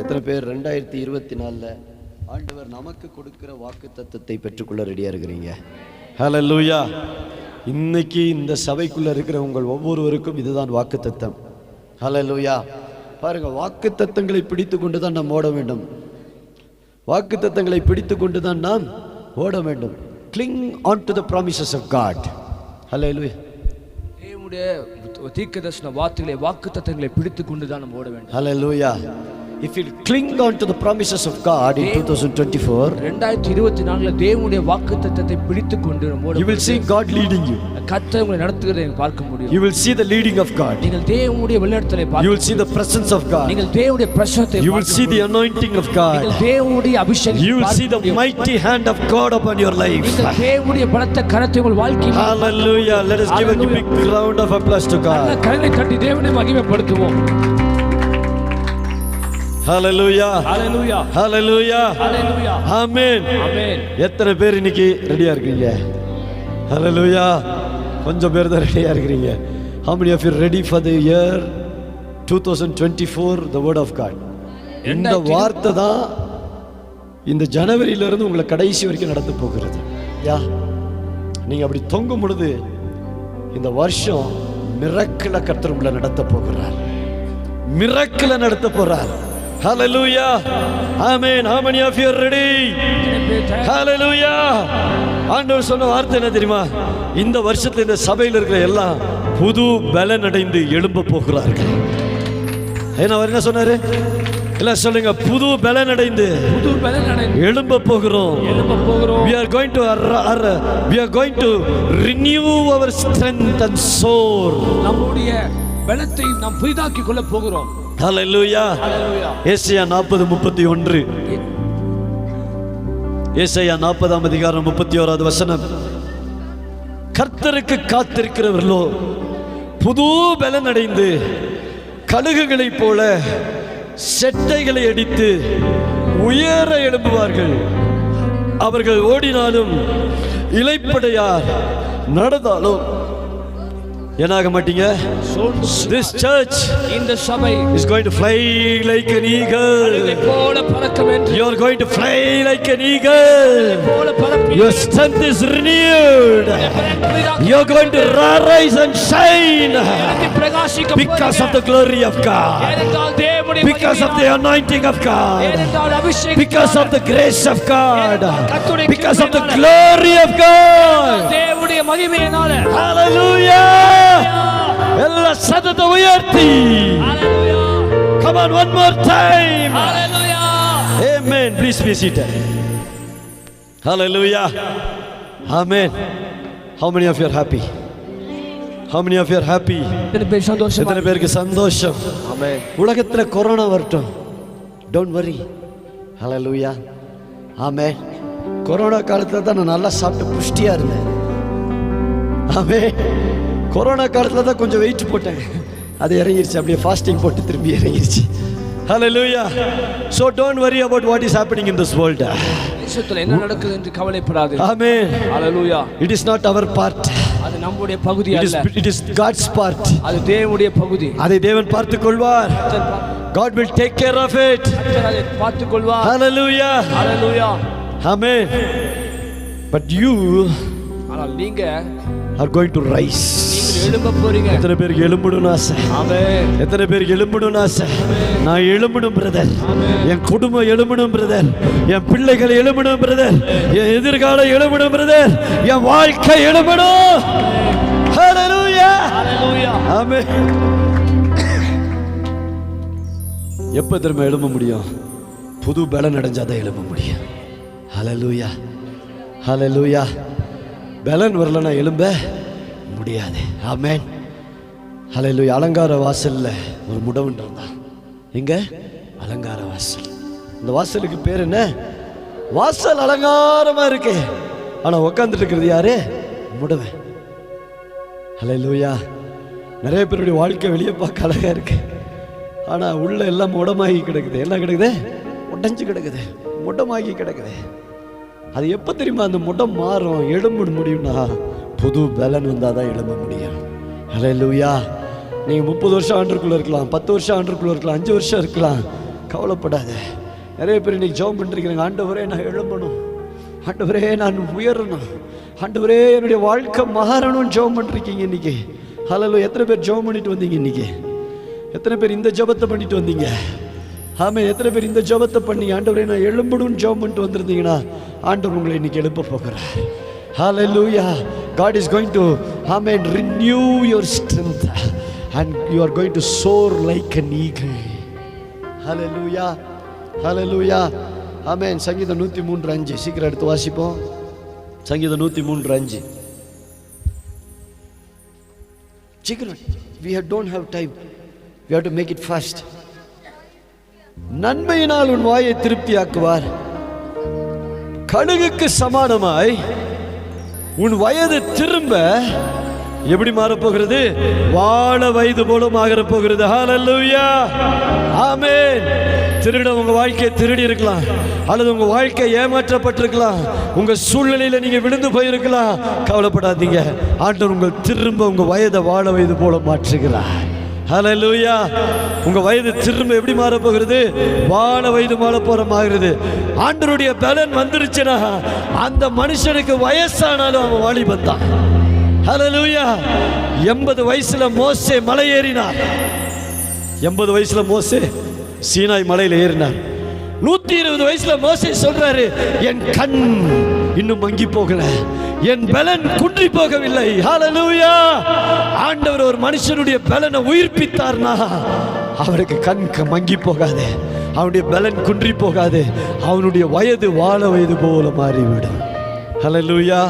எத்தனை பேர் 2024 ஆண்டவர் நமக்கு கொடுக்கிற வாக்குத்தத்தத்தை பெற்றுக்கொள்ள ரெடியா இருக்கிறீங்க? ஹல்லேலூயா. இன்னைக்கு இந்த சபைக்குள்ள இருக்கிற உங்கள் ஒவ்வொருவருக்கும் இதுதான் வாக்குத்தத்தம். ஹல்லேலூயா. பாருங்க, வாக்குத்தத்தங்களை பிடித்து கொண்டு தான் நாம் ஓட வேண்டும். வாக்குத்தத்தங்களை பிடித்து கொண்டு தான் நாம் ஓட வேண்டும். Cling on to the promises of God. Hallelujah. தேவனுடைய தீர்க்கதரிசன வார்த்தைகளை வாக்குத்தத்தங்களை பிடித்து கொண்டு தான் நாம் ஓட வேண்டும். Hallelujah. If you cling on to the promises of God in 2024, 2024 தேவனுடைய வாக்குத்தத்தத்தை பிடித்து கொண்டு நாம் ஓட, you will see God leading you. கர்த்தர் உங்களை நடத்துகிறதை பார்க்க முடியும். You will see the leading of God. நீங்கள் தேவனுடைய வழிநடத்தலை பார்க்க, you will see the presence of God. நீங்கள் தேவனுடைய பிரசன்னத்தை, you will see the anointing of God. நீங்கள் தேவனுடைய அபிஷேகத்தை, you will see the mighty hand of God upon your life. நீங்கள் தேவனுடைய பலத்த கரத்தை உங்கள் வாழ்க்கையில். Hallelujah. Let us give a big round of applause to God. நல்ல கைகளை தட்டி தேவனை மகிமைப்படுத்துவோம். Hallelujah. Hallelujah. Hallelujah. Hallelujah. Amen. Amen. எத்தனை பேர் இன்னைக்கு ரெடியா இருக்கீங்க? Hallelujah. கொஞ்சம் பேர் தான் ரெடியா இருக்கீங்க. How many of you ready for the year 2024, the word of God? இந்த வார்த்தை தான் இந்த ஜனவரியில இருந்து உங்களை கடைசி வரைக்கும் நடத்த போகிறது. யா, நீங்க அப்படி தொங்கும் பொழுது இந்த வருஷம் மிரக்கிள கர்த்தர் உங்களை நடத்த போகிறார். மிரக்கிள நடத்த போறார். Hallelujah. Amen. How many of you are ready? Hallelujah. ஆண்டவர் சொன்ன வார்த்தை என்ன தெரியுமா? இந்த வருஷத்துல இந்த சபையில் இருக்கிற எல்லாம் புது பலன் அடைந்து எழும்ப போகிறார்கள். அவர் என்ன சொன்னாரு? எல்லாம் சொல்லுங்க, புது பலன் அடைந்து எழும்ப போகிறோம். We are going to renew our strength and soar. நம்முடைய பலத்தை நாம் புதிதாக்கிக் கொள்ள போகிறோம். Hallelujah. ஏசாயா 40:31. ஏசாயா 40ஆம் அதிகாரம் 31வது வசனம். கர்த்தருக்கு காத்திருக்கிறவர்களோ புது பலன் அடைந்து கழுகுகளைப் போல செட்டைகளை அடித்து உயர எழும்புவார்கள். அவர்கள் ஓடினாலும் இளைப்படையார், நடந்தாலும் என்னாக மாட்டீங்க. This church, இந்த சபை is going to fly like an eagle. போல பறக்க வேண்டும். You are going to fly like an eagle. போல பறப்பி. Your strength is renewed. You are going to rise and shine because of the glory of God, because of the anointing of God, because of the grace of God, because of the glory of God. தேவனுடைய மகிமையினால. Hallelujah. எல்லா சத்தத்தை உயர்த்தி. Hallelujah. Come on, one more time. Hallelujah. Amen. Please be seated. Hallelujah. Amen. How many of you are happy? How many of you are happy? எத்தனை பேருக்கு சந்தோஷம்? Amen. உலகத்துல corona வரட்டும், don't worry. Hallelujah. Amen. Corona காலத்துல தான் நான் நல்லா சாப்பிட்டு புஷ்டியா இருந்தேன். Amen. கொரோனா காலத்துல தான் கொஞ்சம் வெயிட் போட்டேன், அது இறங்கிருச்சு. அப்படியே ஃபாஸ்டிங் போட்டு திரும்பி இறங்கிருச்சு. Hallelujah. So don't worry about what is happening in this world. தேசத்துல என்ன நடக்குது என்று கவலைப்படாதே. Amen. Hallelujah. It is not our part. அது நம்முடைய பகுதி அல்ல. It is God's part. அது தேவனுடைய பகுதி. அதை தேவன் பார்த்துக் கொள்வார். God will take care of it. அதை பார்த்துக் கொள்வார். Hallelujah. Hallelujah. Amen. But you ஆனால் நீங்க are going to rise. நீங்கள் எழும்ப போறீங்க. எத்தனை பேருக்கு எழும்பணும்னு ஆசை? ஆமென். எத்தனை பேருக்கு எழும்பணும்னு ஆசை? நான் எழும்பணும் பிரதர், என் குடும்பம் எழும்பணும் பிரதர், என் பிள்ளைகள் எழும்பணும் பிரதர், என் எதிர்காலம் எழும்பணும் பிரதர், என் வாழ்க்கை எழும்பணும். Hallelujah. Hallelujah. ஆமென். எப்ப திரும்ப எழும்ப முடியும்? புது பலன் அடைஞ்சாதான் எழும்ப முடியும். Hallelujah. Hallelujah. பலன் வரலன்னா எழும்ப முடியாது. ஆமென். ஹல்லேலூயா. அலங்கார வாசல்ல ஒரு முடவன் இருந்தான். எங்க? அலங்கார வாசல். இந்த வாசலுக்கு பேர் என்ன? வாசல் அலங்காரமா இருக்கு, ஆனா உட்கார்ந்துட்டு இருக்கிறது யாரு? முடவன். ஹல்லேலூயா. நிறைய பேருடைய வாழ்க்கை வெளியே பார்க்க அழகா இருக்கு, ஆனா உள்ள எல்லாம் முடமாகி கிடக்குது. என்ன கிடக்குது? உடைஞ்சு கிடக்குது, முடமாகி கிடக்குது. அது எப்போ தெரியுமா அந்த முடம் மாறும், எழும்ப முடியும்னா புது பலன் வந்தால் தான் எழும்ப முடியும். ஹல்லேலூயா. நீங்கள் 30 வருஷம் ஆண்டுக்குள்ளே இருக்கலாம், 10 வருஷம் ஆண்டுக்குள்ளே இருக்கலாம், 5 வருஷம் இருக்கலாம், கவலைப்படாத. நிறைய பேர் இன்னைக்கு ஜெபம் பண்ணிருக்கிறீங்க, ஆண்டவரே நான் எழும்பணும், ஆண்டவரே நான் உயரணும், ஆண்டவரே என்னுடைய வாழ்க்கை மாறணும்னு ஜெபம் பண்ணிருக்கீங்க இன்னைக்கு. ஹல்லேலூயா. எத்தனை பேர் ஜெபம் பண்ணிட்டு வந்தீங்க இன்னைக்கு? எத்தனை பேர் இந்த ஜெபத்தை பண்ணிட்டு வந்தீங்க? ஆமென். எத்தனை பேர் இந்த ஜெபத்தை பண்ணி ஆண்டவரே நான் எழும்பணும்னு ஜெபம் பண்ணிட்டு வந்திருந்தீங்கன்னா ஆண்டவர் உங்களை இன்னைக்கு எழுப்ப போகிறார். Hallelujah. God is going to, amen, renew your strength and you are going to soar like an eagle. Hallelujah. Hallelujah. Amen. சங்கீதம் 103:5 சீக்கிரம் எடுத்து வாசிப்போம். சங்கீதம் 103:5 சீக்கிரம். We don't have time. We have to make it fast. நன்மையினால் உன் வாயை திருப்தியாக்குவார், கழுகுக்கு சமானமாய் உன் வயது திரும்ப எப்படி மாறப்போகிறது? வாழ வயது போல மாற போகிறது. ஹல்லேலூயா. ஆமென். திருட உங்க வாழ்க்கையை திருடி இருக்கலாம், அல்லது உங்க வாழ்க்கை ஏமாற்றப்பட்டிருக்கலாம், உங்க சூழ்நிலையில நீங்க விழுந்து போயிருக்கலாம். கவலைப்படாதீங்க, ஆண்டவர் உங்கள் திரும்ப உங்க வயதை வாழ வயது போல மாற்றுகிறார். ஹல்லேலூயா. உங்க வயது திரும்ப எப்படி மாற போகிறது? வாழ வயது மாறுகிறது. ஆண்டவருடைய பலன் வந்துருச்சுன்னா அந்த மனுஷனுக்கு வயசானாலும் அவன் வாலிபன் தான். ஹல்லேலூயா. 80 வயசுல மோசே மலை ஏறினார். 80 வயசுல மோசே சீனாய் மலையில ஏறினார். 120 வயசுல மோசே சொல்றாரு, என் கண் இன்னும் மங்கி போகல, என் பலன் குன்றி போகவில்லை. ஹல்லேலூயா. ஆண்டவர் ஒரு மனுஷனுடைய பலனை உயிர்ப்பித்தார்னா அவருக்கு கண் மங்கி போகாது, அவனுடைய பலன் குன்றி போகாது, அவனுடைய வயது வாழ வயது போல மாறிவிடும். ஹல்லேலூயா.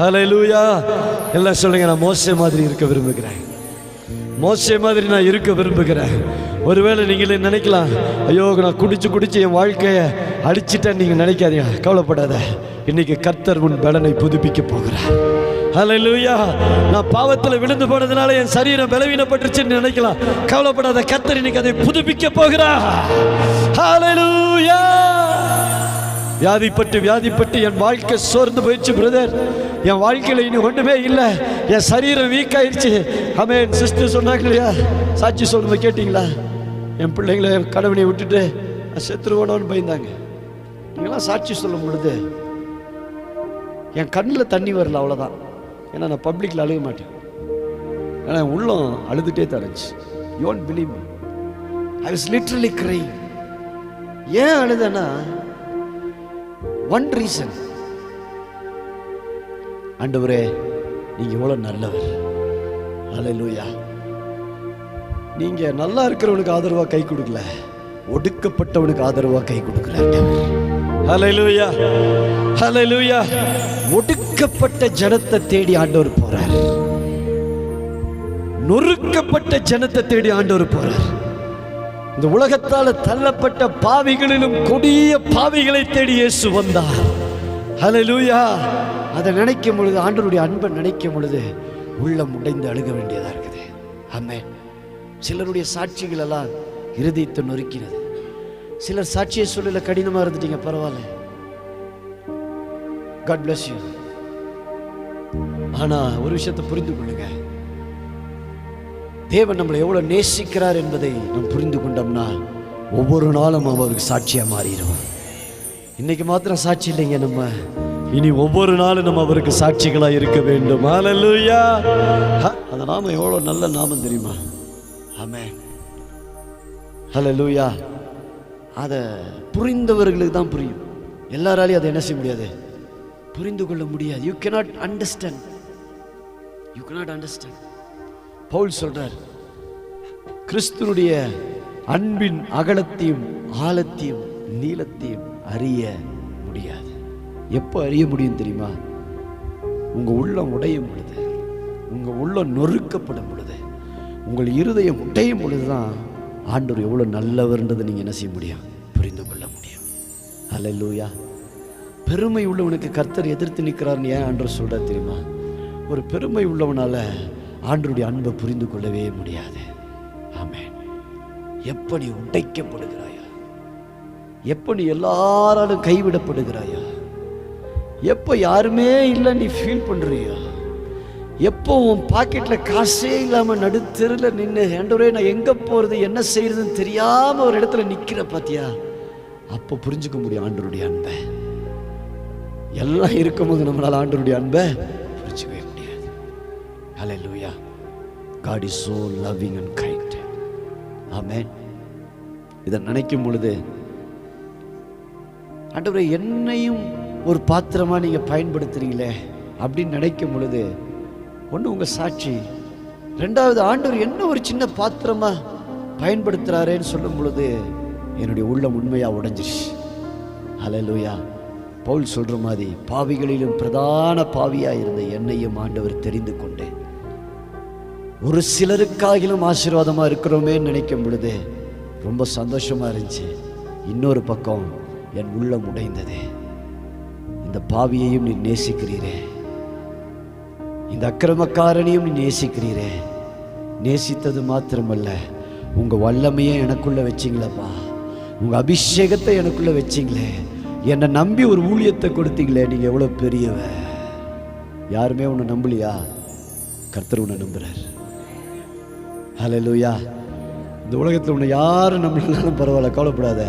ஹல்லேலூயா. எல்லாம் சொல்லுங்க, நான் மோசே மாதிரி இருக்க விரும்புகிறேன், மோசே மாதிரி நான் இருக்க விரும்புகிறேன். ஒருவேளை நீங்களே நினைக்கலாம், ஐயோ நான் குடிச்சு என் வாழ்க்கையை அடிச்சிட்டேன்னு நீங்கள் நினைக்காதீங்க. கவலைப்படாத, இன்னைக்கு கர்த்தர் உன் பலனை புதுப்பிக்க போகிறார். ஹல்லேலூயா. நான் பாவத்தில் விழுந்து போனதுனால என் சரீரம் பலவீனப்பட்டுருச்சுன்னு நினைக்கலாம். கவலைப்படாத, கர்த்தர் இன்னைக்கு அதை புதுப்பிக்க போகிறார். ஹல்லேலூயா. வியாதிப்பட்டு என் வாழ்க்கை சோர்ந்து போயிடுச்சு பிரதர், என் வாழ்க்கையில் இனி ஒன்றுமே இல்லை, என் சரீரம் வீக் ஆயிடுச்சு. ஆமென். சிஸ்டர் சொன்னாங்க இல்லையா, சாட்சி சொல்றது கேட்டீங்களா? என் பிள்ளைங்களை கணவனை விட்டுட்டு செத்துருவோன்னு பயந்தாங்க. நீங்களாம் சாட்சி சொல்லும் பொழுது என் கண்ணில் தண்ணி வரல, அவ்வளோதான். ஏன்னா நான் பப்ளிக்கில் அழுக மாட்டேன், ஏன்னா என் உள்ளம் அழுதுகிட்டே தரச்சு. You won't believe me. I was literally crying. ஏன் அழுதேன்னா, one reason. ஆண்டவரே நீங்க எவ்வளவு நல்லவர். ஹல்லேலூயா. நீங்க நல்லா இருக்கிறவனுக்கு ஆதரவா கை கொடுக்கல, ஒடுக்கப்பட்டவனுக்கு ஆதரவா கை கொடுக்கிறார். ஹல்லேலூயா. ஹல்லேலூயா. ஒடுக்கப்பட்ட ஜனத்தை தேடி ஆண்டவர் போறார், நொறுக்கப்பட்ட ஜனத்தை தேடி ஆண்டவர் போறார். இந்த உலகத்தால் தள்ளப்பட்ட பாவிகளிலும் கொடிய பாவிகளை தேடி இயேசு வந்தார். ஹல்லேலூயா. அதை நினைக்கும் பொழுது, ஆண்டவருடைய அன்பை நினைக்கும் பொழுது உள்ளம் உடைந்து அழுக வேண்டியதா இருக்குது. ஆமென். சிலருடைய சாட்சிகள் எல்லாம் இருதயத்தை நொறுக்கினது. சிலர் சாட்சியை சொல்லல, கடினமா இருந்துட்டீங்க, பரவாயில்ல, God bless you. ஆனா ஒரு விஷயத்தை புரிந்து கொள்ளுங்க, தேவன் நம்மளை எவ்வளவு நேசிக்கிறார் என்பதை நாம் புரிந்து கொண்டோம்னா ஒவ்வொரு நாளும் அவருக்கு சாட்சியா மாறிடும். இன்னைக்கு மாத்திரம் சாட்சி இல்லைங்க, நம்ம இனி ஒவ்வொரு நாளும் நம்ம அவருக்கு சாட்சிகளா இருக்க வேண்டும். ஹல்லேலூயா. அந்த நாமம் எவ்வளவு நல்ல நாமம் தெரியுமா? ஆமென். ஹல்லேலூயா. அதை புரிந்தவர்களுக்கு தான் புரியும், எல்லாராலையும் அதை என்ன செய்ய முடியாது, புரிந்து கொள்ள முடியாது. You cannot understand. You cannot understand. Paul சொல்றார், கிறிஸ்துவுடைய அன்பின் அகலத்தையும் ஆழத்தையும் நீளத்தையும் அறிய முடியாது. எப்போ அறிய முடியும் தெரியுமா? உங்க உள்ளம் உடையும் பொழுது, உங்க உள்ளம் நொறுக்கப்படும் பொழுது, உங்கள் இருதயம் உடையும் பொழுதுதான் ஆண்டவர் எவ்வளவு நல்லவர்ன்றதை நீங்க என்ன செய்ய முடியும், புரிந்து கொள்ள முடியும். ஹல்லேலூயா. பெருமை உள்ளவனுக்கு கர்த்தர் எதிர்த்து நிற்கிறார்னு ஏன் ஆண்டவர் சொல்றார் தெரியுமா? ஒரு பெருமை உள்ளவனால ஆண்டவருடைய அன்பை புரிந்து கொள்ளவே முடியாது. ஆமென். எப்ப நீ உடைக்கப்படுகிறாயா, எப்ப நீ எல்லாராலும் கைவிடப்படுகிறாயா, எப்ப யாருமே இல்லை நீ ஃபீல் பண்றியா, எப்போ உன் பாக்கெட்ல காசே இல்லாம நடுத்தெருல நின்று, ஆண்டவரே நான் எங்க போறது என்ன செய்யறதுன்னு தெரியாம ஒரு இடத்துல நிக்கிற பாத்தியா, அப்போ புரிஞ்சுக்க முடியும் ஆண்டவருடைய அன்பை. எல்லாம் இருக்கும்போது நம்மளால ஆண்டவருடைய அன்பை புரிஞ்சுக்கவே முடியாது. ஹல்லேலூயா. God is so loving and kind. ஆமென். இதை நினைக்கும் பொழுது, ஆண்டவரே என்னையும் ஒரு பாத்திரமா நீங்க பயன்படுத்துறீங்களே அப்படின்னு நினைக்கும் பொழுது, ஒன்று உங்க சாட்சி, ரெண்டாவது ஆண்டவர் என்ன ஒரு சின்ன பாத்திரமா பயன்படுத்துறாரேன்னு சொல்லும் பொழுது என்னுடைய உள்ளம் உண்மையா உடைஞ்சிருச்சு. ஹல்லேலூயா. பவுல் சொல்ற மாதிரி, பாவிகளிலும் பிரதான பாவியா இருந்த என்னையும் ஆண்டவர் தெரிந்து கொண்டு ஒரு சிலருக்காகிலும் ஆசீர்வாதமா இருக்கிறோமே நினைக்கும் பொழுது ரொம்ப சந்தோஷமா இருந்துச்சு. இன்னொரு பக்கம் என் உள்ளம் உடைந்தது. இந்த பாவியையும் நீ நேசிக்கிறீரே, இந்த அக்கிரமக்காரனையும் நீ நேசிக்கிறீரே, நேசித்தது மாத்திரமல்ல, உங்க வல்லமையை எனக்குள்ள வச்சிங்களப்பா, உங்க அபிஷேகத்தை எனக்குள்ள வச்சிங்களே, என்னை நம்பி ஒரு ஊழியத்தை கொடுத்தீங்களே, நீங்க எவ்வளவு பெரியவ. யாருமே உன்னை நம்பலையா? கர்த்தர் உன்னை நம்புறார். ஹல்லேலூயா. இந்த உலகத்தில் உன்னை யாரும் நம்பலனாலும் பரவாயில்ல, கவலைப்படாத,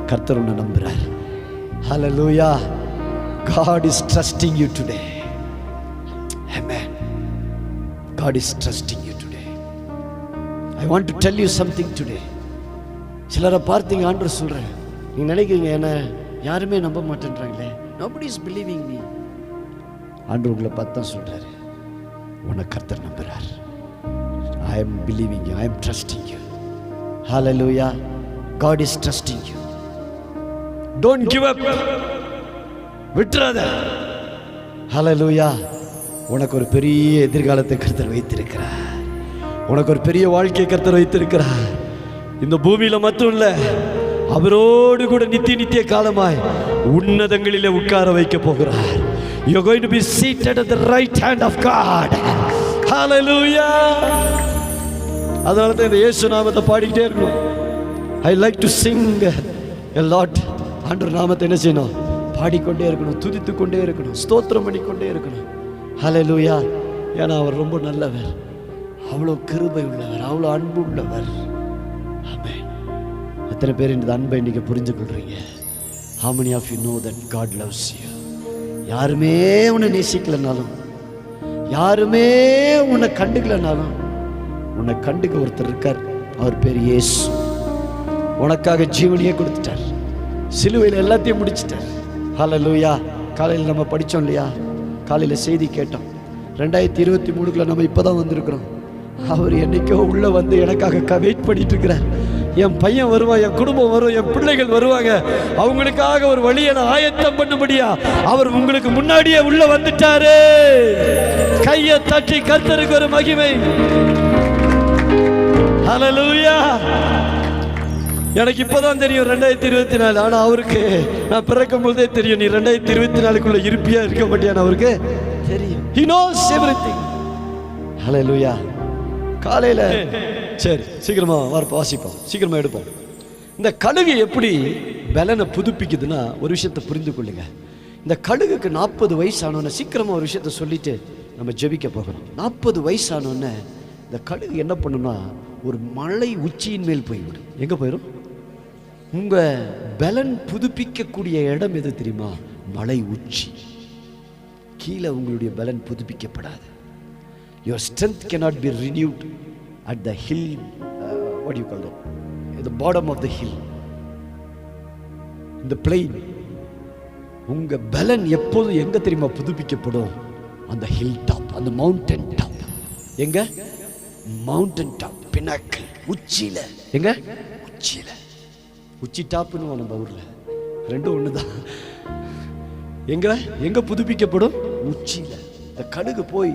கர்த்தர் உன்னை நம்புறார். ஹல்லேலூயா. God is trusting you today. Amen. God is trusting you today. I want to tell you something today. சிலரை பார்த்தீங்க, ஆண்டவர் சொல்றேன், நீங்க நினைக்கிறீங்க என்ன யாருமே நம்ப மாட்டேன்றாங்களே, nobody is believing me. ஆண்டவர் உங்களை பார்த்து தான் சொல்றாரு, உன்னை கர்த்தர் நம்புறார். I am believing you. I am trusting you. Hallelujah. God is trusting you. Don't give up. விட்டுறாத. Hallelujah. உனக்கு ஒரு பெரிய எதிர்காலத்தை கர்த்தர் வைத்திருக்கிறார். உனக்கு ஒரு பெரிய வாழ்க்கையை கர்த்தர் வைத்திருக்கிறார். இந்த பூமியில மட்டும் இல்ல, அவரோடு கூட நித்திய காலமாய் உன்னதங்களிலே உட்கார வைக்க போகிறார். You are going to be seated at the right hand of God. Hallelujah. அதனால தான் இந்த இயேசு நாமத்தை பாடிக்கிட்டே இருக்கணும். I like to sing a lot. ஆண்டவர் நாமத்தை என்ன செய்யணும்? பாடிக்கொண்டே இருக்கணும், துதித்து கொண்டே இருக்கணும், ஸ்தோத்திரம் பண்ணிக்கொண்டே இருக்கணும். ஹல்லேலூயா. ஏன்னா அவர் ரொம்ப நல்லவர், அவ்வளோ கிருபை உள்ளவர், அவ்வளோ அன்பு உள்ளவர். ஆமென். எத்தனை பேர் இந்த அன்பை இன்னைக்கு புரிஞ்சு கொள்றீங்க? How many of you know that God loves you? யாருமே உன்னை நேசிக்கலனாலும், யாருமே உன்னை கண்டுக்கலனாலும், உன்னை கண்டுக்க ஒருத்தர் இருக்கார். அவர் பேர் இயேசு. உனக்காக ஜீவனையே கொடுத்துட்டார், சிலுவையில் எல்லாத்தையும் முடிச்சிட்டார். ஹல்லேலூயா. காலையில் நம்ம படித்தோம் இல்லையா? காலையில் செய்தி கேட்டோம். 2023 நம்ம இப்போ தான் வந்திருக்கிறோம். அவர் என்னைக்கோ உள்ளே வந்து எனக்காக வெயிட் பண்ணிட்டு இருக்கிறார். என் பையன் வருவான், என் குடும்பம் வரும், என் பிள்ளைகள் வருவாங்க, அவங்களுக்காக ஒரு வழியை நான் ஆயத்தம் பண்ணும்படியா அவர் உங்களுக்கு முன்னாடியே உள்ள வந்துட்டாரு. கையை தட்டி கர்த்தருக்கு ஒரு மகிமை. ஹல்லேலூயா. எனக்கு இப்பதான் தெரியும் 2024. ஆனா அவருக்கு நான் பிறக்கும் போதே தெரியும், நீ 2024 இருப்பியா இருக்க மாட்டியான்னு அவருக்கு தெரியும். He knows everything. ஹல்லேலூயா. காலையில சரி சீக்கிரமா வாசிப்போம், சீக்கிரமா எடுப்போம். இந்த கழுகு எப்படி பலனை புதுப்பிக்குதுன்னா ஒரு விஷயத்தை புரிந்து கொள்ளுங்க. இந்த கழுகுக்கு 40 வயசானோன்னு சீக்கிரமா ஒரு விஷயத்தை சொல்லிட்டு நம்ம ஜெபிக்க போகிறோம். 40 வயசானோன்னு இந்த கழுகு என்ன பண்ணுன்னா ஒரு மலை உச்சியின் மேல் போய்விடும். எங்க போயிடும்? உங்க பலன் புதுப்பிக்கக்கூடிய இடம் எது தெரியுமா? மலை உச்சி. கீழே உங்களுடைய பலன் புதுப்பிக்கப்படாது. Your strength cannot be renewed at the hill, what do you call it? At the bottom of the hill, in the plain. உங்க பலன் எப்போது எங்க தெரியுமா புதுப்பிக்கப்படும்? அந்த ஹில் டாப், அந்த மவுண்டன் டாப். எங்க? மவுண்டன் டாப், பினாக்கிள், உச்சியில. எங்க? உச்சியில. உச்சி டாப்னு நம்ம ஊர்ல ரெண்டும் ஒண்ணுதான். எங்க எங்க புதுப்பிக்கப்படும்? உச்சியில. இந்த கழுகு போய்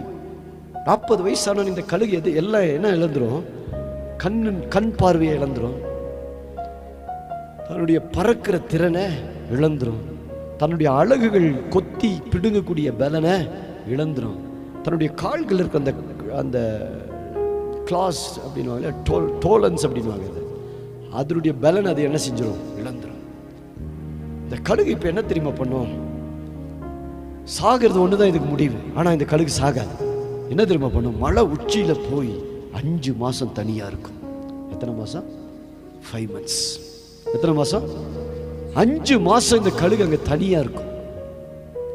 40 வயசான இந்த கழுகு எல்லாம் என்ன இழந்துரும்? கண் பார்வையை இழந்துரும், தன்னுடைய பறக்கிற திறனை இழந்துரும், தன்னுடைய அழகுகள் கொத்தி பிடுங்கக்கூடிய பலனை இழந்துரும், தன்னுடைய கால்கள் இருக்க அந்த கிளாஸ் அப்படின்வாங்க, டோலன்ஸ் அப்படின்வாங்க, அதனுடைய பலன் அது என்ன செஞ்சிடும்? இழந்துரும். இந்த கழுகு இப்ப என்ன தெரியுமா பண்ணும்? சாகிறது ஒண்ணுதான் இதுக்கு முடிவு. ஆனா இந்த கழுகு சாகாது. என்ன தெரியுமா பண்ணும்? மலை உச்சியில போய் 5 மாசம் தனியா இருக்கும். எத்தனை மாசம்? 5 months. எத்தனை மாசம்? 5 மாசம் இந்த கழுகு அங்க தனியா இருக்கும்.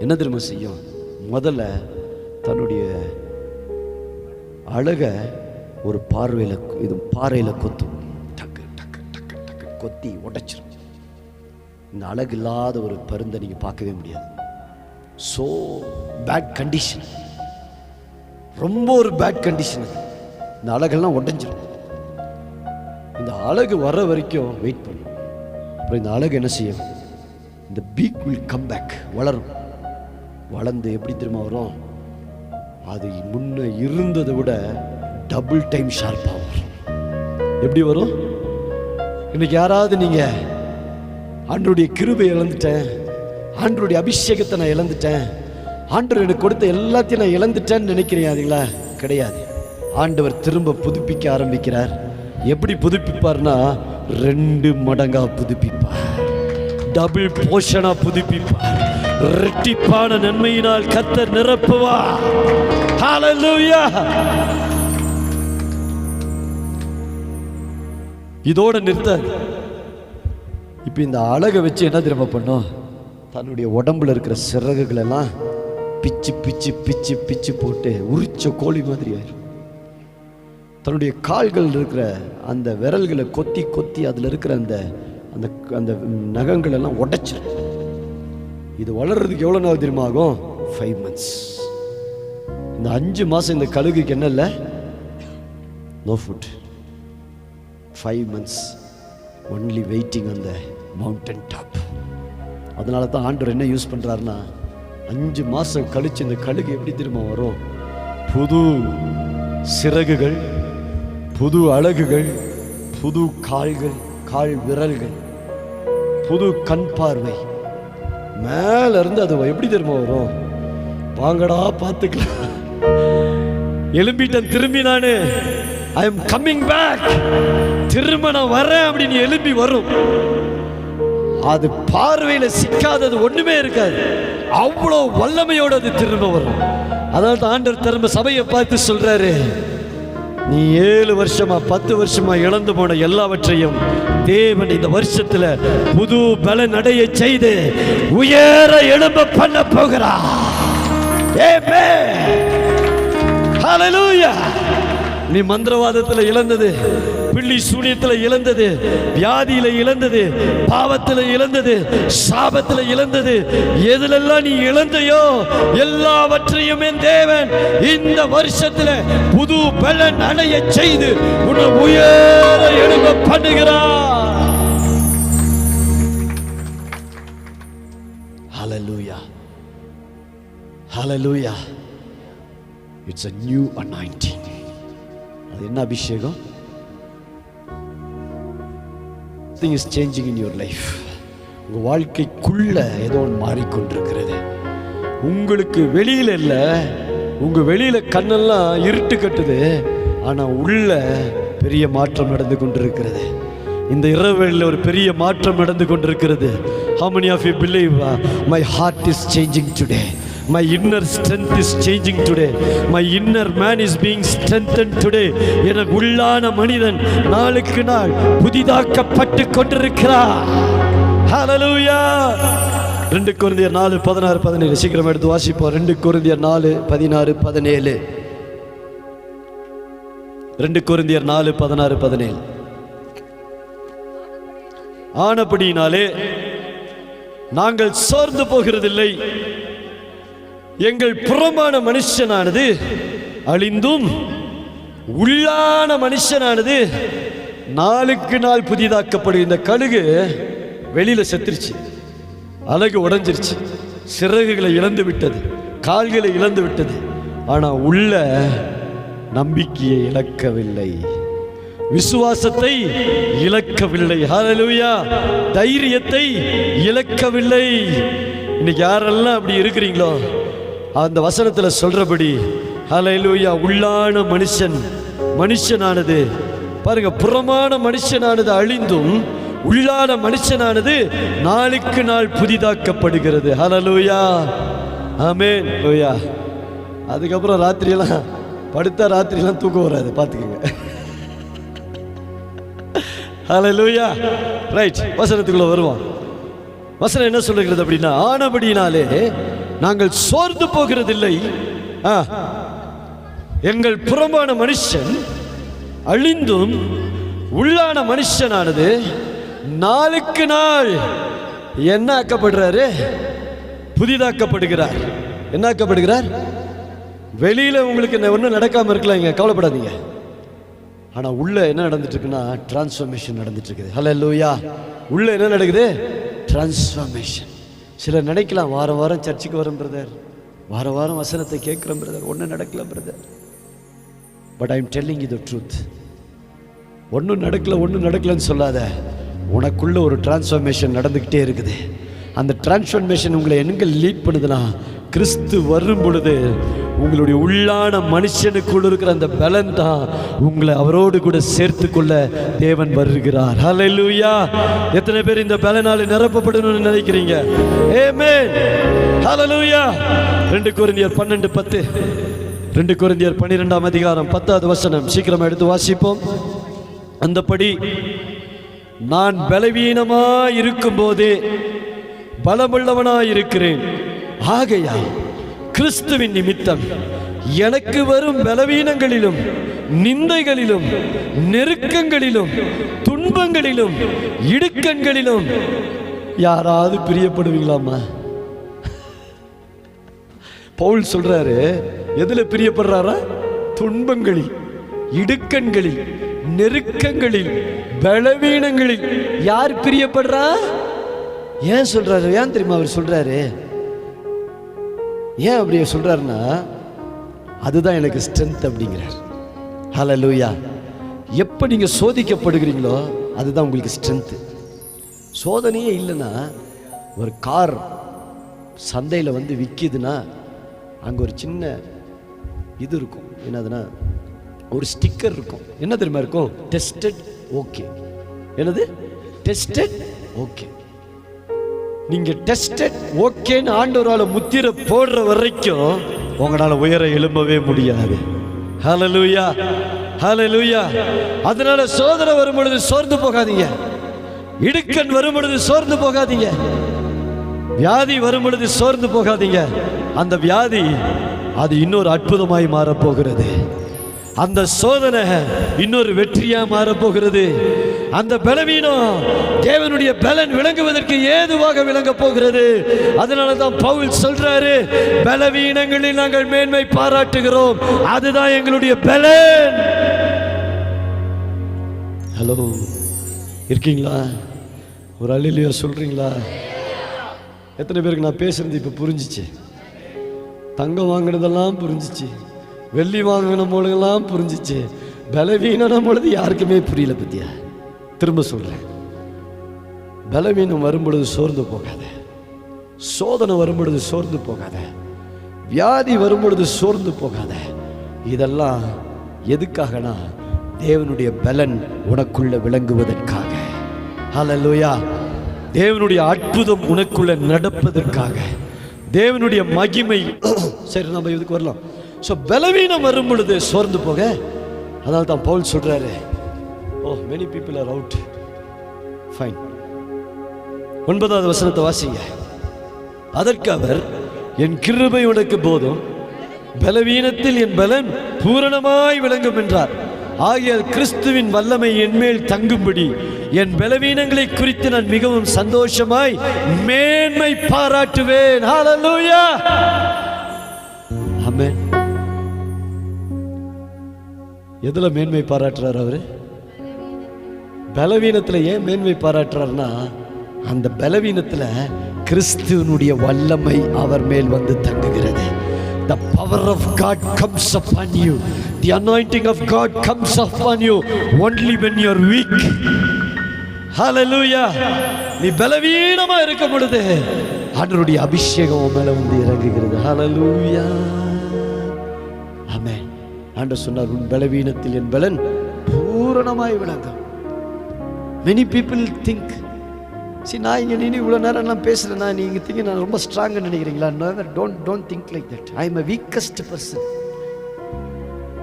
என்ன தெரியுமா செய்யும்? முதல்ல தன்னுடைய அழக ஒரு பாறையில கொத்தும். டக்கு டக்கு டக்கு டக்கு கொத்தி உடைச்சிரும். இந்த அழகு இல்லாத ஒரு பருந்தை நீங்க பார்க்கவே முடியாது. சோ பேட் கண்டிஷன், ரொம்ப ஒரு பேட் கண்டிஷன். இந்த அழகெல்லாம் உடைஞ்சிடும். இந்த அழகு வர வரைக்கும் வெயிட் பண்ணும். அப்புறம் இந்த அழகு என்ன செய்யும்? இந்த பீக் வில் கம் பேக், வளரும். வளர்ந்து எப்படி திரும்ப வரும்? அது முன்ன இருந்ததை விட டபுள் டைம் ஷார்ப்பா வரும். எப்படி வரும்? இன்னைக்கு யாராவது நீங்க ஆண்டவருடைய கிருபை இழந்துட்டேன், ஆண்டவருடைய அபிஷேகத்தை நான் இழந்துட்டேன், ஆண்டவர் எனக்கு கொடுத்த எல்லாத்தையும் நான் இழந்துட்டேன்னு நினைக்கிறீங்களா? கிடையாது. ஆண்டவர் திரும்ப புதுப்பிக்க ஆரம்பிக்கிறார். எப்படி புதுப்பிப்பார்னா 2 மடங்கா புதுப்பிப்பார். டபுள் போஷனா புதுப்பிப்பார். இரட்டிப்பான நன்மையினால் கர்த்தர் நிரப்புவார். ஹல்லேலூயா. இதோட நிறுத்தாது. இப்ப இந்த அழகை வச்சு என்ன திரும்ப பண்ணும்? தன்னுடைய உடம்புல இருக்கிற சிறகுகள் எல்லாம் பிச்சு பிச்சு பிச்சு பிச்சு போட்டு உரிச்ச கோழி மாதிரி ஆயிரும். தன்னுடைய கால்கள் இருக்கிற அந்த விரல்களை கொத்தி கொத்தி அதுல இருக்கிற அந்த அந்த அந்த நகங்கள் எல்லாம் உடைச்சிடும். இது வளர்றதுக்கு எவ்வளவு நாள் தெரியுமா ஆகும்? 5 months. இந்த 5 மாசம் இந்த கழுகுக்கு என்ன இல்லை? No food. 5 months only waiting on the mountain top. அதனால தான் ஆண்டவர் என்ன யூஸ் பண்றாருன்னா, 5 மாசம் கழிச்சு இந்த கழுகு எப்படி திரும்ப வரும்? புது சிறகுகள், புது அழகுகள், புது கால்கள், கால் விரல்கள், புது கண் பார்வை. மேல இருந்து அது எப்படி திரும்ப வரும்? வாங்கடா பார்த்துக்கலாம், எழும்பிட்டேன், திரும்பி நானு ஐ எம் கம்மிங் பேக், திரும்ப நான் வரேன் அப்படின்னு எழும்பி வரும். அது பார்வையில சிக்காதது ஒண்ணுமே இருக்காது. அவ்வளோ வல்லமையோடு அது திரும்ப வரும். அதனால தான் ஆண்டவர் திரும்ப சபையை பார்த்து சொல்றாரு, நீ 7 வருஷமா 10 வருஷமா இழந்து போன எல்லாவற்றையும் தேவன் இந்த வருஷத்துல புது பலன் அடைய செய்து உயர எழும்ப பண்ண போகிறார். ஆமென். ஹல்லேலூயா. நீ மந்திரவாதத்துல இழந்தது, பிள்ளி சூனியத்துல இழந்தது, வியாதியில இழந்தது, பாவத்துல இழந்தது, சாபத்துல இழந்தது, எதுலெல்லாம் நீ இழந்தையோ எல்லாவற்றையும் என் தேவன் இந்த வருஷத்துல புது பலன் அடைய செய்து உன்னை உயர எழும்ப பண்ணுகிறார். Hallelujah. Hallelujah. It's a new anointing. அது என்ன அபிஷேகம்? Thing is changing in your life. உங்க வாழ்க்கைக்குள்ள ஏதோ மாறிக்கொண்டிருக்கிறது. உங்களுக்கு வெளியில இல்ல, உங்க வெளியில கண்ணெல்லாம் இருட்டு கட்டுது, ஆனா உள்ள பெரிய மாற்றம் நடந்து கொண்டிருக்கிறது. இந்த இரவுல ஒரு பெரிய மாற்றம் நடந்து கொண்டிருக்கிறது. How many of you believe my heart is changing today? My inner strength is changing today. My inner man is being strengthened today. எனக்கு உள்ளான மனிதன் நாளுக்கு நாள் புதிதாக்கப்பட்டு கொண்டிருக்கிறார். ஹல்லேலூயா. 2 கொரிந்தியர் 4:16-17 சீக்கிரம் எடுத்து வாசிப்போம். 2 கொரிந்தியர் 4:16-17. 2 கொரிந்தியர் 4:16-17. ஆனபடியினாலே நாங்கள் சோர்ந்து போகிறதில்லை. எங்கள் புறமான மனுஷனானது அழிந்தும் உள்ளான மனுஷனானது நாளுக்கு நாள் புதிதாக்கப்படும். இந்த கழுகு வெளியில செத்துருச்சு, அழகு உடைஞ்சிருச்சு, சிறகுகளை இழந்து விட்டது, கால்களை இழந்து விட்டது. ஆனா உள்ள நம்பிக்கையை இழக்கவில்லை, விசுவாசத்தை இழக்கவில்லை. ஹல்லேலூயா. தைரியத்தை இழக்கவில்லை. இன்னைக்கு யாரெல்லாம் அப்படி இருக்கிறீங்களோ அந்த வசனத்துல சொல்றபடி ஹல்லேலூயா, உள்ளான மனுஷனானது பாருங்க, புறமான மனுஷனானது அழிந்தும் உள்ளான மனுஷனானது நாளுக்கு நாள் புதிதாக்கப்படுகிறது. ஹல்லேலூயா. ஆமென். லூயா. அதுக்கப்புறம் ராத்திரியெல்லாம் படுத்தா ராத்திரிலாம் தூக்கம் வராது, பார்த்துக்கோங்க. ஹல்லேலூயா. ரைட், வசனத்துக்குள்ள வருவோம். வசனம் என்ன சொல்லுகிறது அப்படின்னா, ஆனபடியினாலே நாங்கள் சோர்ந்து போகிறதில்லை. எங்கள் புறம்பான மனுஷன் அழிந்தும் உள்ளான மனுஷனானது நாளுக்கு நாள் என்ன ஆக்கப்படுறாரு? புதிதாக்கப்படுகிறார். என்ன ஆக்கப்படுகிறார்? வெளியில உங்களுக்கு ஒன்றும் நடக்காம இருக்கலாம், இங்க கவலைப்படாதீங்க. ஆனா உள்ள என்ன நடந்துட்டு இருக்குன்னா டிரான்ஸ்ஃபர்மேஷன் நடந்துட்டு இருக்குது. ஹல்லேலூயா. உள்ள என்ன நடக்குது? டிரான்ஸ்ஃபர்மேஷன். சிலர் நினைக்கலாம், வாரம் வாரம் சர்ச்சுக்கு வரும் பிரதர், வாரம் வாரம் வசனத்தை கேட்கிறோம் பிரதர், ஒன்றும் நடக்கல brother. But I am telling you the truth. ஒன்றும் நடக்கலன்னு சொல்லாத. உனக்குள்ள ஒரு டிரான்ஸ்ஃபர்மேஷன் நடந்துக்கிட்டே இருக்குது. அந்த டிரான்ஸ்ஃபர்மேஷன் உங்களை எங்க லீட் பண்ணுதுன்னா, கிறிஸ்து வரும் பொழுது உங்களுடைய உள்ளான மனுஷனுக்குள்ள இருக்கிற அந்த பலன் தான் உங்களை அவரோடு கூட சேர்த்து கொள்ள தேவன் வருகிறார். ஹல்லேலூயா. எத்தனை பேர் இந்த பலனால நிரப்பப்படணும்னு நினைக்கிறீங்க? ஆமென். ஹல்லேலூயா. 2 கொரிந்தியர் 12:10. 2 கொரிந்தியர் 12ஆம் அதிகாரம் 10வது வசனம். சீக்கிரமா எடுத்து வாசிப்போம். அந்தபடி நான் பலவீனமாய் இருக்கும் போதே பலமுள்ளவனாய் இருக்கிறேன். ஆகையால் கிறிஸ்துவின் நிமித்தம் எனக்கு வரும் பலவீனங்களிலும் நிந்தைகளிலும் நெருக்கங்களிலும் துன்பங்களிலும் இடுக்கண்களிலும் யாராவது பிரியப்படுவீங்களாமா? பவுல் சொல்றாரு, எதுல பிரியப்படுறாரா? துன்பங்களில், இடுக்கண்களில், நெருக்கங்களில், பலவீனங்களில். யார் பிரியப்படுறா? ஏன் சொல்றாரு? ஏன் தெரியுமா அவர் சொல்றாரு? ஏன் அப்படி சொல்றாருன்னா, அதுதான் எனக்கு ஸ்ட்ரென்த் அப்படிங்கிறார். ஹல்லேலூயா. எப்ப நீங்க சோதிக்கப்படுகிறீங்களோ அதுதான் உங்களுக்கு ஸ்ட்ரென்த். சோதனையே இல்லைன்னா, ஒரு கார் சந்தையில் வந்து விற்கிதுன்னா அங்கே ஒரு சின்ன இது இருக்கும், என்னதுன்னா ஒரு ஸ்டிக்கர் இருக்கும். என்ன தெரியுமா இருக்கும்? Tested okay. என்னது? Tested okay. நீங்க டெஸ்டட் ஓகேன்னு ஆண்டவரால முத்திரை போடுற வரைக்கும் உங்களால உயர எழும்பவே முடியாது. ஹல்லேலூயா. ஹல்லேலூயா. அதனால சோதனை வரும் பொழுது சோர்ந்து போகாதீங்க. இடுக்கண் வரும் பொழுது சோர்ந்து போகாதீங்க. வியாதி வரும் பொழுது சோர்ந்து போகாதீங்க. அந்த வியாதி அது இன்னொரு அற்புதமாய் மாறப்போகிறது. அந்த சோதனை இன்னொரு வெற்றியா மாறப்போகிறது. அந்த பலவீனம் தேவனுடைய பலன் விளங்குவதற்கு ஏதுவாக விளங்க போகிறது. அதனால தான் பவுல் சொல்றாரு, பலவீனங்களில் நாங்கள் மேன்மை பாராட்டுகிறோம், அதுதான் எங்களுடைய பலன். ஹலோ, இருக்கீங்களா? ஒரு அல்லேலூயா சொல்றீங்களா? எத்தனை பேருக்கு நான் பேசுறது இப்ப புரிஞ்சிச்சு? தங்கம் வாங்கினதெல்லாம் புரிஞ்சிச்சு, வெள்ளி வாங்கின பொழுதெல்லாம் புரிஞ்சிச்சு. பலவீனம் பொழுது யாருக்குமே புரியல. பத்தியா? திரும்ப சொல்றேன், பலவீனம் வரும் பொழுது சோர்ந்து போகாத. சோதனை வரும் பொழுது சோர்ந்து போகாத. வியாதி வரும் பொழுது சோர்ந்து போகாத. இதெல்லாம் எதுக்காகனா, தேவனுடைய பலன் உனக்குள்ள விளங்குவதற்காக. ஹல்லேலூயா. தேவனுடைய அற்புதம் உனக்குள்ள நடப்பதற்காக, தேவனுடைய மகிமை. சரி, நம்ம இதுக்கு வரலாம். ஸோ பலவீனம் வரும் பொழுது சோர்ந்து போக. அதனால தான் பவுல் சொல்றாரு, ஓ many people are out. Fine. 9வது வசனத்தை வாசிங்க. அதற்கு அவர், என் கிருபை உனக்கு போதும், பலவீனத்தில் என் பலன் பூரணமாய் விளங்கும் என்றார். ஆகியால் கிறிஸ்துவின் வல்லமை என்மேல் தங்கும்படி என் பலவீனங்களை குறித்து நான் மிகவும் சந்தோஷமாய் மேன்மை பாராட்டுவேன். ஹல்லேலூயா. ஆமென். எதுல மேன்மை பாராட்டுறார் அவரு? பலவீனத்துல. ஏன் மேன்மை பாராட்டுறாருன்னா, அந்த பலவீனத்துல கிறிஸ்துவனுடைய வல்லமை அவர் மேல் வந்து தங்குகிறது. The power of God comes upon you. The anointing of God comes upon you only when you are weak. Hallelujah. நீ பலவீனமா இருக்கும் பொழுது ஆண்டவருடைய அபிஷேகம் உன் மேல வந்து இறங்குகிறது. Hallelujah. ஆமென். ஆண்டவர் சொன்னார், உன் பலவீனத்தில் என் பலன் பூரணமாய் விளங்கும். Many people think, see, நான் இங்கே நீ இவ்வளோ நேரம் நான் பேசுகிறேன்னா நீங்கள் திங்க நான் ரொம்ப ஸ்ட்ராங்காக நினைக்கிறீங்களா? Don't think like that. I am a weakest person.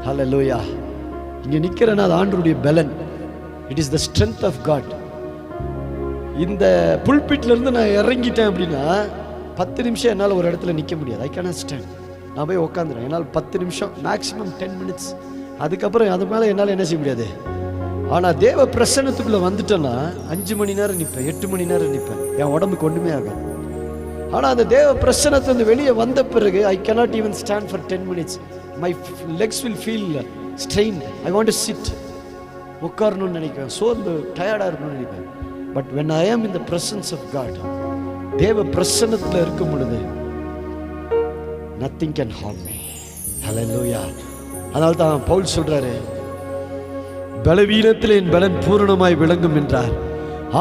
ஹல்லேலூயா. இங்க நிக்கிறேன்னா அது ஆண்டவருடைய பலன். It is the strength of God. இந்த புல்பிட்ல இருந்து நான் இறங்கிட்டேன் அப்படின்னா 10 நிமிஷம் என்னால் ஒரு இடத்துல நிற்க முடியாது. I cannot stand. நான் போய் உட்காந்துறேன். என்னால் 10 நிமிஷம், மேக்ஸிமம் 10 மினிட்ஸ். அதுக்கப்புறம் அது மேலே என்னால் என்ன செய்ய முடியாது. ஆனால் தேவ பிரசன்னத்துக்குள்ளே வந்துட்டேன்னா 5 மணி நேரம் நிற்பேன், 8 மணி நேரம் நிற்பேன். என் உடம்புக்கு ஒன்றுமே ஆகாது. ஆனால் அந்த தேவ பிரசன்னத்தை வெளியே வந்த பிறகு I cannot even stand for 10 minutes. My legs will feel strain. I want to sit. உட்காரணும்னு நினைப்பேன், சோர்ந்து டயர்டாக இருக்கணும்னு நினைப்பேன். But when I am in the presence of God, தேவ பிரசன்னத்தில் இருக்கும் பொழுது nothing can harm me. Hallelujah. அதனால தான் பவுல் சொல்றாரு, பலவீனத்தில் என் பலன் பூரணமாய் விளங்கும் என்றார்.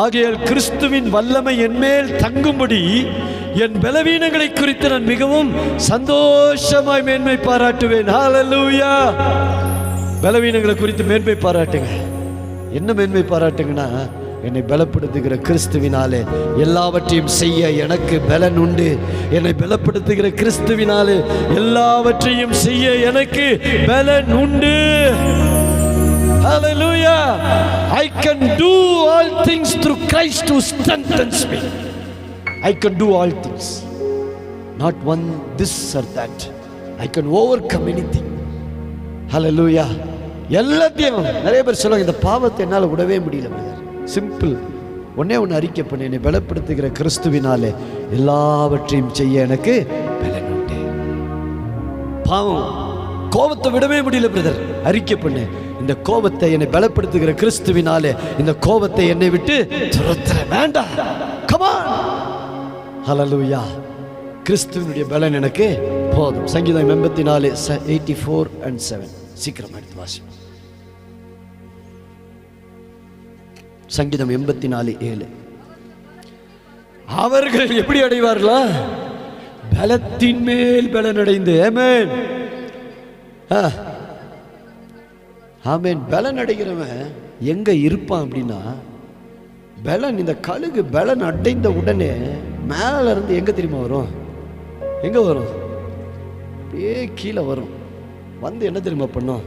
ஆகையால் கிறிஸ்துவின் வல்லமை என்மேல் தங்கும்படி என் பலவீனங்களை குறித்து நான் மிகவும் சந்தோஷமாய் மேன்மை பாராட்டுவேன். Hallelujah. பலவீனங்களை குறித்து மேன்மை பாராட்டுங்க. என்ன மேன்மை பாராட்டுங்கன்னா, என்னை பலப்படுத்துகிற கிறிஸ்துவினாலே எல்லாவற்றையும் செய்ய எனக்கு பலன் உண்டு. என்னை பலப்படுத்துகிற கிறிஸ்துவினாலே எல்லாவற்றையும் செய்ய எனக்கு பலன் உண்டு. Hallelujah. I can do all things through Christ who strengthens me. I can do all things. Not one this or that. I can overcome anything. Hallelujah. எல்லாத்தையும் நிறைய பேர் சொல்லுவாங்க, இந்த பாவத்தை என்னால் விடவே முடியல. சிம்பிள். ஒன்னே ஒன்று அறிக்கை பண்ணு, என்னை பலப்படுத்துகிற கிறிஸ்துவினாலே எல்லாவற்றையும் செய்ய எனக்கு பலன் உண்டு. பாவம் கோபத்தை விடவே முடியல பிரதர். அறிக்கை பண்ணு, இந்த கோபத்தை என்னை பலப்படுத்துகிற கிறிஸ்துவினாலே இந்த கோபத்தை என்னை விட்டு துரத்துற வேண்டாம். come on. ஹல்லேலூயா. கிறிஸ்துவினுடைய பலன் எனக்கு போதும். சங்கீதம் 84 84 and 7. சீக்கிரம் எடுத்து வாசிப்போம். சங்கீதம் 84:7. அவர்கள் எப்படி அடைவார்களா? பலத்தின் மேல் பலன் அடைந்து. ஆமென், ஆமென். பலன் அடைகிறவன் எங்க இருப்பான் அப்படின்னா, பலன் இந்த கழுகு பலன் அடைந்த உடனே மேல இருந்து எங்க தெரியுமா வரும்? எங்க வரும்? அப்படியே கீழே வரும். வந்து என்ன தெரியுமா பண்ணும்?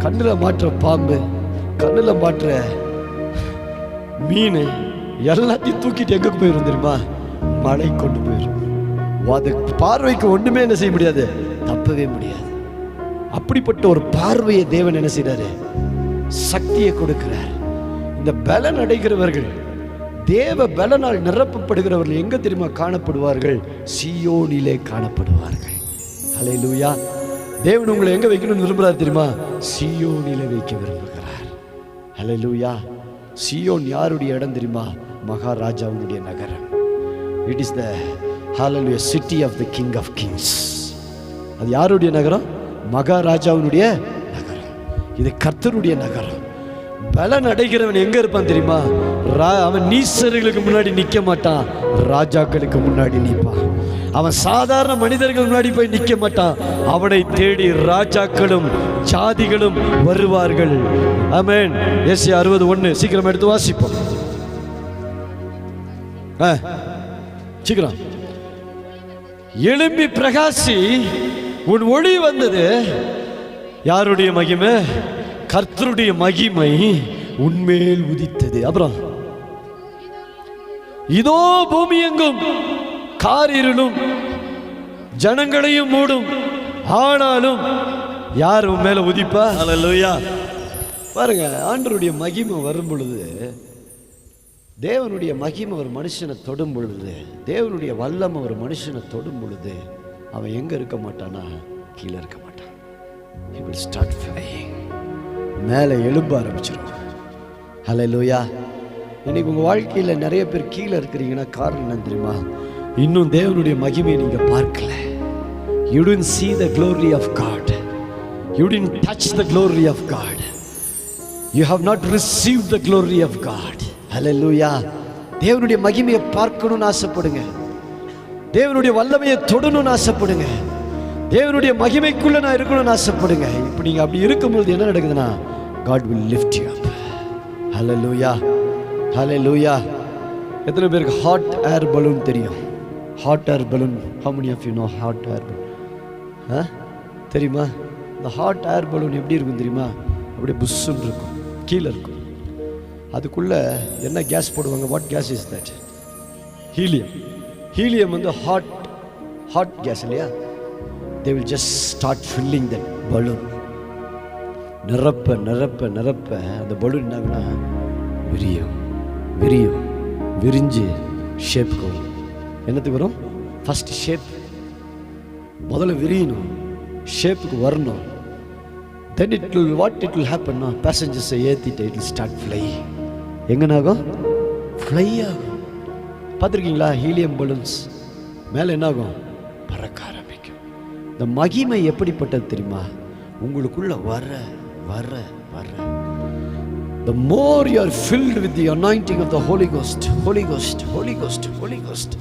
கண்ணில் மாற்ற பாம்பு, கண்ணில் மாற்ற மீன் எல்லாத்தையும் தூக்கிட்டு எங்க போயிடும் தெரியுமா? மழை கொண்டு போயிடும். அது பார்வைக்கு ஒண்ணுமே என்ன செய்ய முடியாது, தப்பவே முடியாது. அப்படிப்பட்ட ஒரு பார்வையை தேவன் என்ன செய்றாரு? சக்தியை கொடுக்கிறார். இந்த பலன் அடைகிறவர்கள், தேவ பலனால் நிரப்பப்படுகிறவர்கள் எங்க தெரியுமா காணப்படுவார்கள்? சீயோனிலே காணப்படுவார்கள். ஹல்லேலூயா. தேவன் உங்களை எங்க வைக்கணும்னு விரும்புறாரு தெரியுமா? சீயோனிலே வைக்க விரும்புகிறார். ஹல்லேலூயா. சீயோன் யாருடைய இடம் தெரியுமா? மகாராஜாவுடைய நகரம். It is the hallelujah city of the king of kings. அது யாருடைய நகரம்? மகாராஜாவுடைய நகரம். இது கர்த்தருடைய நகரம். பலன் அடைகிறவன் எங்க இருப்பான் தெரியுமா? அவன் நீசர்களுக்கு முன்னாடி நிற்க மாட்டான், ராஜாக்களுக்கு முன்னாடி நிற்பான். அவன் சாதாரண மனிதர்கள் முன்னாடி போய் நிற்க மாட்டான். அவனை தேடி ராஜாக்களும் ஜாதிகளும் வருவார்கள். ஆமென். ஏசாயா 60:1. சீக்கிரம் எடுத்து வாசிப்போம். சீக்கிரம். எழும்பி பிரகாசி, உன் ஒளி வந்தது. யாருடைய மகிமை? கர்த்தருடைய மகிமை உன்மேல் உதித்தது. அப்புறம் இதோ பூமி எங்கும் காரிருளும் ஜனங்களையும் மூடும், ஆனாலும் யார் உன் மேல உதிப்பா? ஹல்லேலூயா. பாருங்க, ஆண்டவருடைய மகிமை வரும் பொழுது, தேவனுடைய மகிமை ஒரு மனுஷனை தொடும் பொழுது, தேவனுடைய வல்லமை ஒரு மனுஷனை தொடும் பொழுது, அவன் எங்க இருக்க மாட்டானா? கீழே இருக்க மாட்டான். He will start flying. மேலே எழும்ப ஆரம்பிச்சிடும். ஹல்லேலூயா. இன்னைக்கு உங்க வாழ்க்கையில நிறைய பேர் கீழே இருக்கிறீங்கன்னா காரணம் என்ன தெரியுமா? இன்னும் தேவனுடைய மகிமையை நீங்க பார்க்கல. You didn't see the glory of God. You didn't touch the glory of God. You have not received the glory of God. Hallelujah. தேவனுடைய மகிமையை பார்க்கணும்னு ஆசைப்படுங்க. தேவனுடைய வல்லமையை தொடணும்னு ஆசைப்படுங்க. தேவனுடைய மகிமைக்குள்ள நான் இருக்கணும்னு ஆசைப்படுங்க. இப்போ நீங்க அப்படி இருக்கும்போது என்ன நடக்குதுன்னா, God will lift you up. Hallelujah. Hallelujah. எத்தனை பேருக்கு ஹாட் ஏர் பலூன் தெரியும்? Hot air balloon. How many of you know hot air balloon? தெரியுமா? இந்த ஹாட் ஏர் பலூன் எப்படி இருக்கும் தெரியுமா? அப்படியே புஷ்ஷுன்னு இருக்கும், கீழே இருக்கும். அதுக்குள்ளே என்ன கேஸ் போடுவாங்க? What gas is that? Helium. Helium வந்து ஹாட் கேஸ் இல்லையா? they will just start filling that balloon. நிரப்ப நிரப்ப நிரப்ப அந்த பலூன் என்னாகுன்னா விரியும் விரியும் விரிஞ்சு ஷேப்புக்கு வரும். என்னத்துக்கு வரும்? First shape. முதல்ல விரியணும், ஷேப்புக்கு வரணும். then it will happen? Passengers ஏற்றிட்டு it will start fly. எங்கனாகும்? ஃப்ளை ஆகும். பார்த்துருக்கீங்களா? ஹீலியம் பலூன்ஸ் மேலே என்னாகும்? பறக்க ஆரம்பிக்கும். இந்த மகிமை எப்படிப்பட்டது தெரியுமா? உங்களுக்குள்ள வர வர வர the more you are filled with the anointing of the Holy Ghost, Holy Ghost, Holy Ghost, Holy Ghost,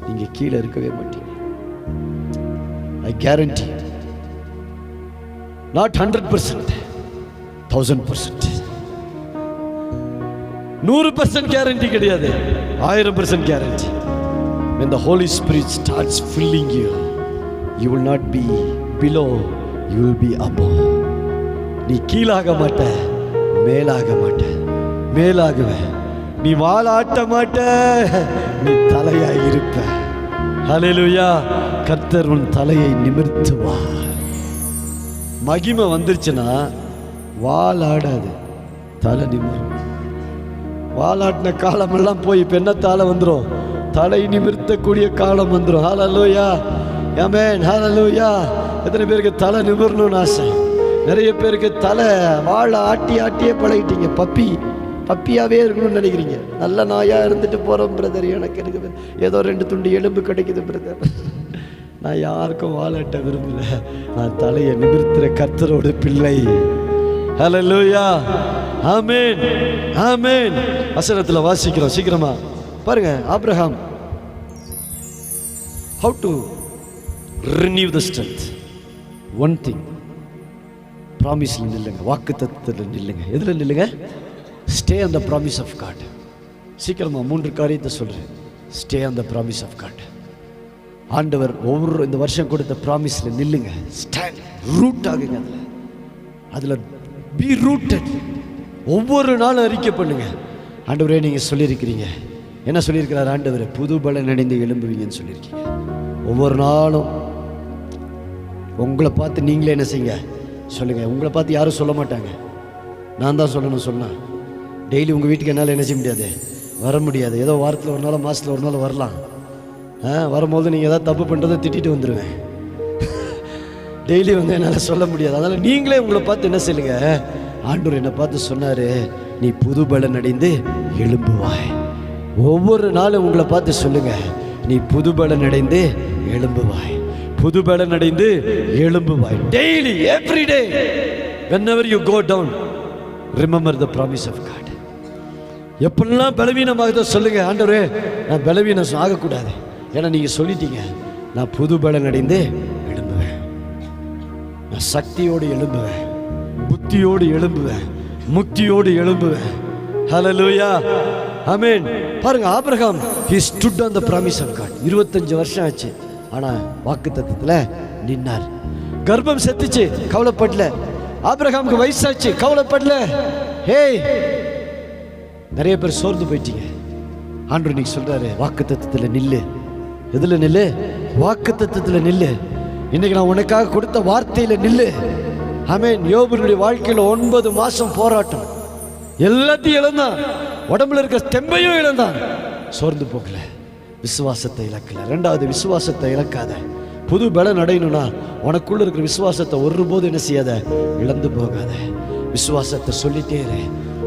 நீங்க கீழே இருக்கவே மாட்டீங்க. I guarantee. Not 100%, 1000%. 100% guarantee கிடையாது, 1000% guarantee. When the Holy Spirit starts filling you, you will not be below, you will be above. நீ கீழாக மாட்ட, மேலாக மாட்ட, மேலாகுவ. நீ வாலாட்ட மாட்ட, நீ தலையாய் இருப்ப. ஹல்லேலூயா. கர்த்தர் உன் தலையை நிமிர்த்துவார். மகிமை வந்துருச்சுன்னா வாலாடாது, தலை நிமிரும். வாலாட்டின காலமெல்லாம் போய் இப்போ என்ன தாளை வந்துடும்? தலை நிமிர்த்தக்கூடிய காலம் வந்துடும். ஹல்லேலூயா, ஆமென், ஹல்லேலூயா. எத்தனை பேருக்கு தலை நிமிரணும்னு ஆசை? நிறைய பேருக்கு தலை வாழை ஆட்டி ஆட்டியே பழகிட்டீங்க. பப்பியாகவே இருக்கணும்னு நினைக்கிறீங்க. நல்ல நாயாக இருந்துட்டு போகிறோம் பிரதர், எனக்கு ஏதோ 2 துண்டு எலும்பு கிடைக்குது பிரதர். நான் யாருக்கும் வாழாட்ட விரும்பல. நான் தலையை நிமிர்த்துற கர்த்தரோட பிள்ளை. ஹல்லேலூயா, ஆமென், ஆமென். வசனத்தில் வாசிக்கிறோம், சீக்கிரமா பாருங்க. Abraham, how to renew the strength. One thing, ப்ராமிஸில் நில்லுங்க, வாக்கு தத்துவத்தில் நில்லுங்க. எதில் நில்லுங்க? Stay on the promise of God. சீக்கிரமா 3 காரியத்தை சொல்கிறேன். Stay on the promise of God. ஆண்டவர் ஒவ்வொரு இந்த வருஷம் கொடுத்த ப்ராமிஸில் நில்லுங்க. ஸ்டாண்ட், ரூட் ஆகுங்க. அதில் பி ரூட்டட். ஒவ்வொரு நாளும் அறிக்கை பண்ணுங்க. ஆண்டவரே, நீங்கள் சொல்லியிருக்கிறீங்க. என்ன சொல்லியிருக்கிறார் ஆண்டவர்? புது பலன் அடைந்து எழும்புவீங்கன்னு சொல்லியிருக்கீங்க. ஒவ்வொரு நாளும் உங்களை பார்த்து நீங்களே என்ன செய்யுங்க? சொல்லுங்கள். உங்களை பார்த்து யாரும் சொல்ல மாட்டாங்க, நான் தான் சொல்லணும். சொன்னால் டெய்லி உங்கள் வீட்டுக்கு என்னால் என்ன செய்ய முடியாது? வர முடியாது. ஏதோ வாரத்தில் ஒரு நாள், மாதத்தில் ஒரு நாள் வரலாம். வரும்போது நீங்கள் ஏதாவது தப்பு பண்ணுறதை திட்டிட்டு வந்துடுவேன். டெய்லி வந்து என்னால் சொல்ல முடியாது. அதனால் நீங்களே உங்களை பார்த்து என்ன செய்யுங்க? ஆண்டவர் என்னை பார்த்து சொன்னார், நீ புது பலன் அடைந்து எழும்புவாய். ஒவ்வொரு நாளும் உங்களை பார்த்து சொல்லுங்க, நீ புது பலன் அடைந்து எழும்புவாய், புது பலன் அடைந்து எழும்புவாய். Daily, every day, whenever you go down, remember the promise of God. எப்பெல்லாம் பலவீனமாக சொல்லுங்க, ஆண்டவரே நான் பலவீனம் ஆகக்கூடாது. ஏன்னா நீங்க சொல்லிட்டீங்க, நான் புது பலன் அடைந்து எழும்புவேன், நான் சக்தியோடு எழும்புவேன், புத்தியோடு எழும்புவேன், முக்தியோடு எழும்புவேன். ஹல்லேலூயா, ஆமென். பாருங்க, Abraham, he stood on the promise of God. 25 வருஷம் ஆச்சு, ஆனா வாக்கு தத்தத்தில் நின்னார். கர்ப்பம் செத்துச்சு, கவலைப்படல. ஆபிரகாமுக்கு வயசாச்சு, கவலைப்படல. ஹேய், நிறைய பேர் சோர்ந்து போயிட்டீங்க. ஆண்டவர் இன்னைக்கு சொல்றாரு, வாக்கு தத்தத்தில் நில்லு. எதுல நில்லு? வாக்கு தத்தத்தில் நில்லு. இன்னைக்கு நான் உனக்காக கொடுத்த வார்த்தையில நில்லு. ஆமென். யோபுடைய வாழ்க்கையில் 9 மாசம் போராட்டம், எல்லாத்தையும் இழந்தான், உடம்புல இருக்க தெம்பையும் இழந்தான். சோர்ந்து போகல, விசுவாசத்தை இழக்கல. 2வது, விசுவாசத்தை இழக்காத. புது பலன் அடையணும்னா உனக்குள்ள இருக்கிற விசுவாசத்தை ஒருபோது என்ன செய்யாத? இழந்து போகாத. விசுவாசத்தை சொல்லிட்டே இரு.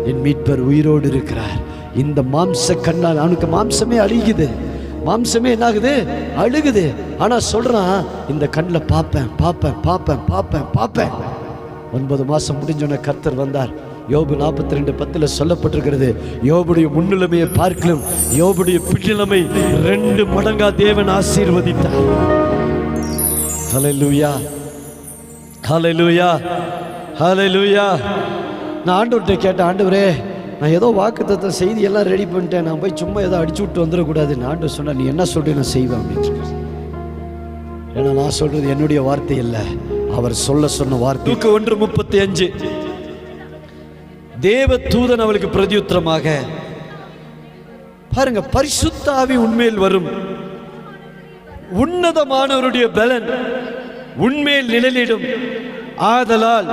என் மீட்பர் உயிரோடு இருக்கிறார். இந்த மாம்ச கண்ணால் அவனுக்கு மாம்சமே அழுகுது, மாம்சமே என்னாகுது? அழுகுது. ஆனா சொல்றான், இந்த கண்ணில் பார்ப்பேன் பார்ப்பேன் பார்ப்பேன் பார்ப்பேன் பார்ப்பேன். 9 மாசம் முடிஞ்சோன்ன கர்த்தர் வந்தார். யோபு 42:10 சொல்லப்பட்டிருக்கிறது, யோபுடைய முன்னிலைமையை பார்க்கலும் யோபுடைய பின்னிலைமை 2 மடங்கா தேவன் ஆசீர்வதித்தார். ஹல்லேலூயா, ஹல்லேலூயா, ஹல்லேலூயா. நான் ஆண்டவர்கிட்ட கேட்டேன், ஆண்டவரே நான் ஏதோ வாக்குத்தத்த செய்தி எல்லாம் ரெடி பண்ணிட்டேன், நான் போய் சும்மா ஏதோ அடிச்சு விட்டு வந்துடக்கூடாது. ஆண்டவர் சொன்னா, நீ என்ன சொல்ற நான் செய்வேன் அப்படின்னு. ஏன்னா நான் சொல்றது என்னுடைய வார்த்தை இல்லை, அவர் சொன்ன வார்த்தை 1:35. தேவ தூதன் அவளுக்கு பிரதியுத்தரமாக, பாருங்க, பரிசுத்த ஆவி உண்மையில் வரும், உன்னதமானவருடைய பலன் உண்மையில் நிழலிடும், ஆதலால்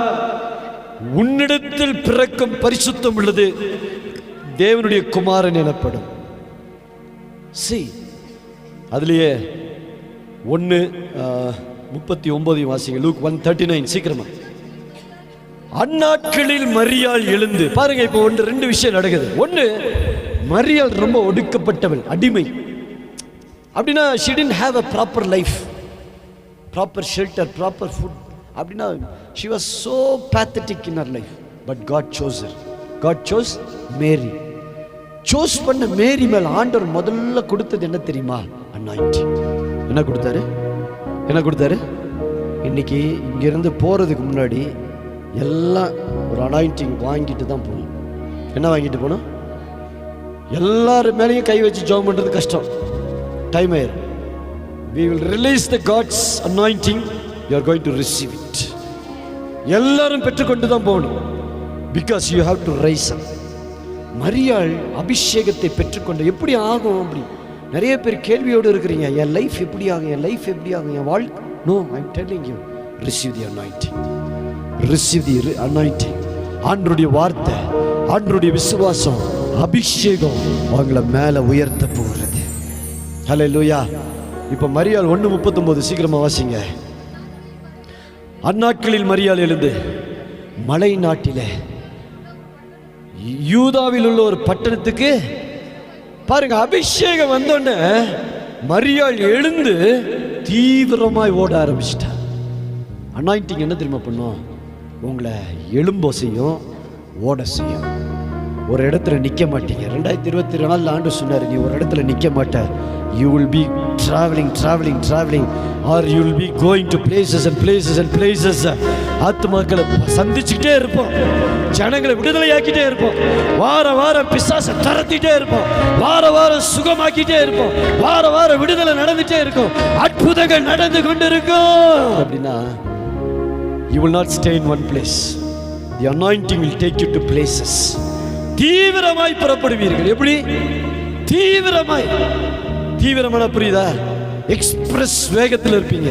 உன்னிடத்தில் பிறக்கும் பரிசுத்தம் உள்ளது தேவனுடைய குமாரன் எனப்படும். அதுலயே 1:39 வாசிங்க. லூக் 1:39 சீக்கிரமா. அந்நாட்களில் மரியாள் எழுந்து, பாருங்க, இப்போ 2 விஷயம் நடக்குது. ஒன்று, மரியாள் ரொம்ப ஒடுக்கப்பட்டவள், அடிமை. அப்படின்னா she didn't have a proper life, proper shelter, proper food. அப்படின்னா she was so pathetic in her life, but God chose her. God chose Mary. Choose பண்ண மேரி மேல் ஆண்டவர் முதல்ல கொடுத்தது என்ன தெரியுமா? அனாயிண்டிங். என்ன கொடுத்தாரு? இன்னைக்கு இங்கிருந்து போறதுக்கு முன்னாடி எல்லாம் ஒரு அனாயிண்டிங் வாங்கிட்டு தான் போகணும். என்ன வாங்கிட்டு போகணும்? எல்லாரும் மேலேயும் கை வச்சு ஜெபம் பண்றது கஷ்டம், டைம் ஆயிரும். We will release the God's anointing. You are going to receive it. எல்லாரும் பெற்றுக்கொண்டு தான் போகணும். Because you have to rise up. மரியாள் அபிஷேகத்தை பெற்றுக்கொண்டு எப்படி ஆகும்? அப்படி நிறைய பேர் கேள்வியோடு இருக்கிறீங்க, என் லைஃப் எப்படி ஆகும், என் வாழ்க்கை. No, I am telling you, receive the anointing. Receive the anointing. ஆண்டவருடைய வார்த்தை, ஆண்டவருடைய விசுவாசம், அபிஷேகம் அவங்கள மேல உயர்த்த போகிறது. ஹல்லேலூயா. இப்ப மரியாள் 1:39 சீக்கிரமா வாசிங்க. அந்நாட்களில் மரியாள் எழுந்து மலை நாட்டிலே யூதாவில் உள்ள ஒரு பட்டணத்துக்கு, பாருங்க, அபிஷேகம் வந்தோடனே மரியாள் எழுந்து தீவிரமாய் ஓட ஆரம்பிச்சிட்டார். அனாயிண்டிங் என்ன தெரியுமா பண்ணும்? உங்களை எழும்ப செய்யும், ஓட செய்யும். ஒரு இடத்துல நிற்க மாட்டீங்க. 2024 ஆண்டு சொன்னார், நீ ஒரு இடத்துல நிற்க மாட்ட. You will be traveling or you will be going to places and places. ஆத்துமாக்களை சந்திச்சுக்கிட்டே இருப்போம், ஜனங்களை விடுதலையாக்கிட்டே இருப்போம், வாரம் பிசாசை துரத்திட்டே இருப்போம், வாரம் சுகமாக்கிட்டே இருப்போம், வாரம் விடுதலை நடந்துட்டே இருக்கும், அற்புதங்கள் நடந்து கொண்டு இருக்கும். அப்படின்னா you will not stay in one place. The anointing will take you to places. தீவிரமாய் புறப்படுவீர்கள். எப்படி தீவிரமான புரியுதா? எக்ஸ்பிரஸ் வேகத்தில் இருப்பீங்க.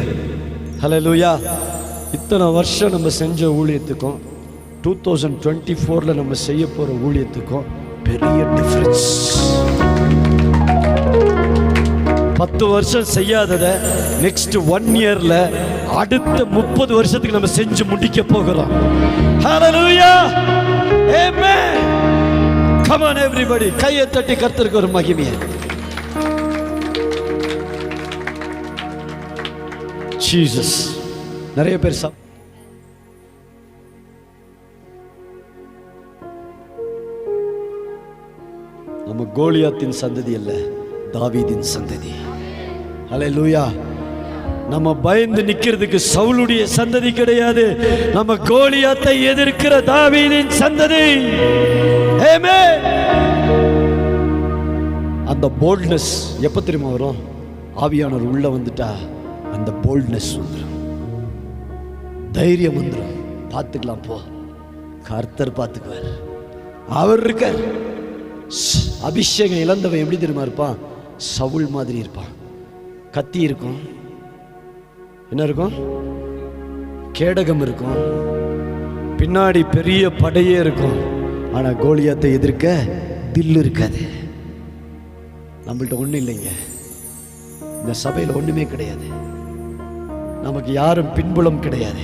ஹல்லேலூயா. இத்தனை வருஷம் நம்ம செஞ்ச ஊழியத்துக்கும் 2024 நம்ம செய்ய போற ஊழியத்துக்கும் பெரிய டிஃபரன்ஸ். 10 வருஷம் செய்யாததை நெக்ஸ்ட் 1 இயர்ல அடுத்த 30 வருஷத்துக்கு நம்ம செஞ்சு முடிக்க போகிறோம். ஹல்லேலூயா. ஆமென். Come on everybody, கையை தட்டி கர்த்தருக்கு ஒரு மகிமையை. Jesus. நிறைய பேர் நம்ம கோலியாத்தின் சந்ததி அல்ல, தாவீதின் சந்ததி. ஹல்லேலூயா. நம்ம பயந்து நிக்கிறதுக்கு சவுலுடைய சந்ததி கிடையாது, நம்ம கோலியாத்தை எதிர்க்கிற தாவீதின் சந்ததி. ஆமென். அந்த போல்ட்னஸ் எப்ப தெரியுமா வரும்? ஆவியானவர் உள்ள வந்துட்டா அந்த போல்ட்னஸ் வந்துடும், தைரியம் வந்துடும். பார்த்துக்கலாம் போ, கர்த்தர் பார்த்துக்குவார், அவர் இருக்கார். அபிஷேகம் இழந்தவன் எப்படி தெரியுமா இருப்பான்? சவுல் மாதிரி இருப்பான். கத்தி இருக்கும், என்ன இருக்கும்? கேடகம் இருக்கும், பின்னாடி பெரிய படையே இருக்கும். ஆனா கோலியாத்தை எதிர்க்க தில்லு இருக்காது. நம்மள்ட்ட ஒன்றும் இல்லைங்க, இந்த சபையில் ஒண்ணுமே கிடையாது, நமக்கு யாரும் பின்புலம் கிடையாது.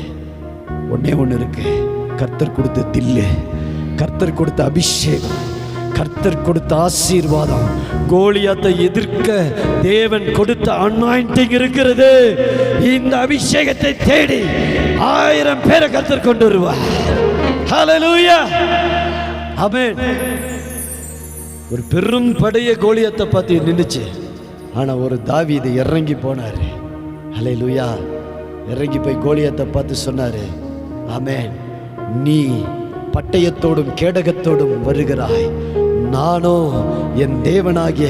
ஒன்னே ஒன்று இருக்கு, கர்த்தர் கொடுத்த தில்லு, கர்த்தர் கொடுத்த அபிஷேகம், கர்த்தர் கொடுத்த ஆசீர்வாதம். கோலியாத்தை எதிர்க்க தேவன் கொடுத்த அனாயிண்டிங் இருக்கிறது. இந்த அபிஷேகத்தை தேடி 1000 பேரை கர்த்தர் கொண்டு வருவார். ஹல்லேலூயா. ஆமென். ஒரு பெரும் படைய கோலியாத்தை பார்த்து நின்னுச்சு. ஆனா ஒரு தாவீது இறங்கி போனாரு. ஹல்லேலூயா. இறங்கி போய் கோலியாத்தை பார்த்து சொன்னாரு, ஆமென், நீ பட்டயத்தோடும் கேடகத்தோடும் வருகிறாய், நானோ என் தேவனாகிய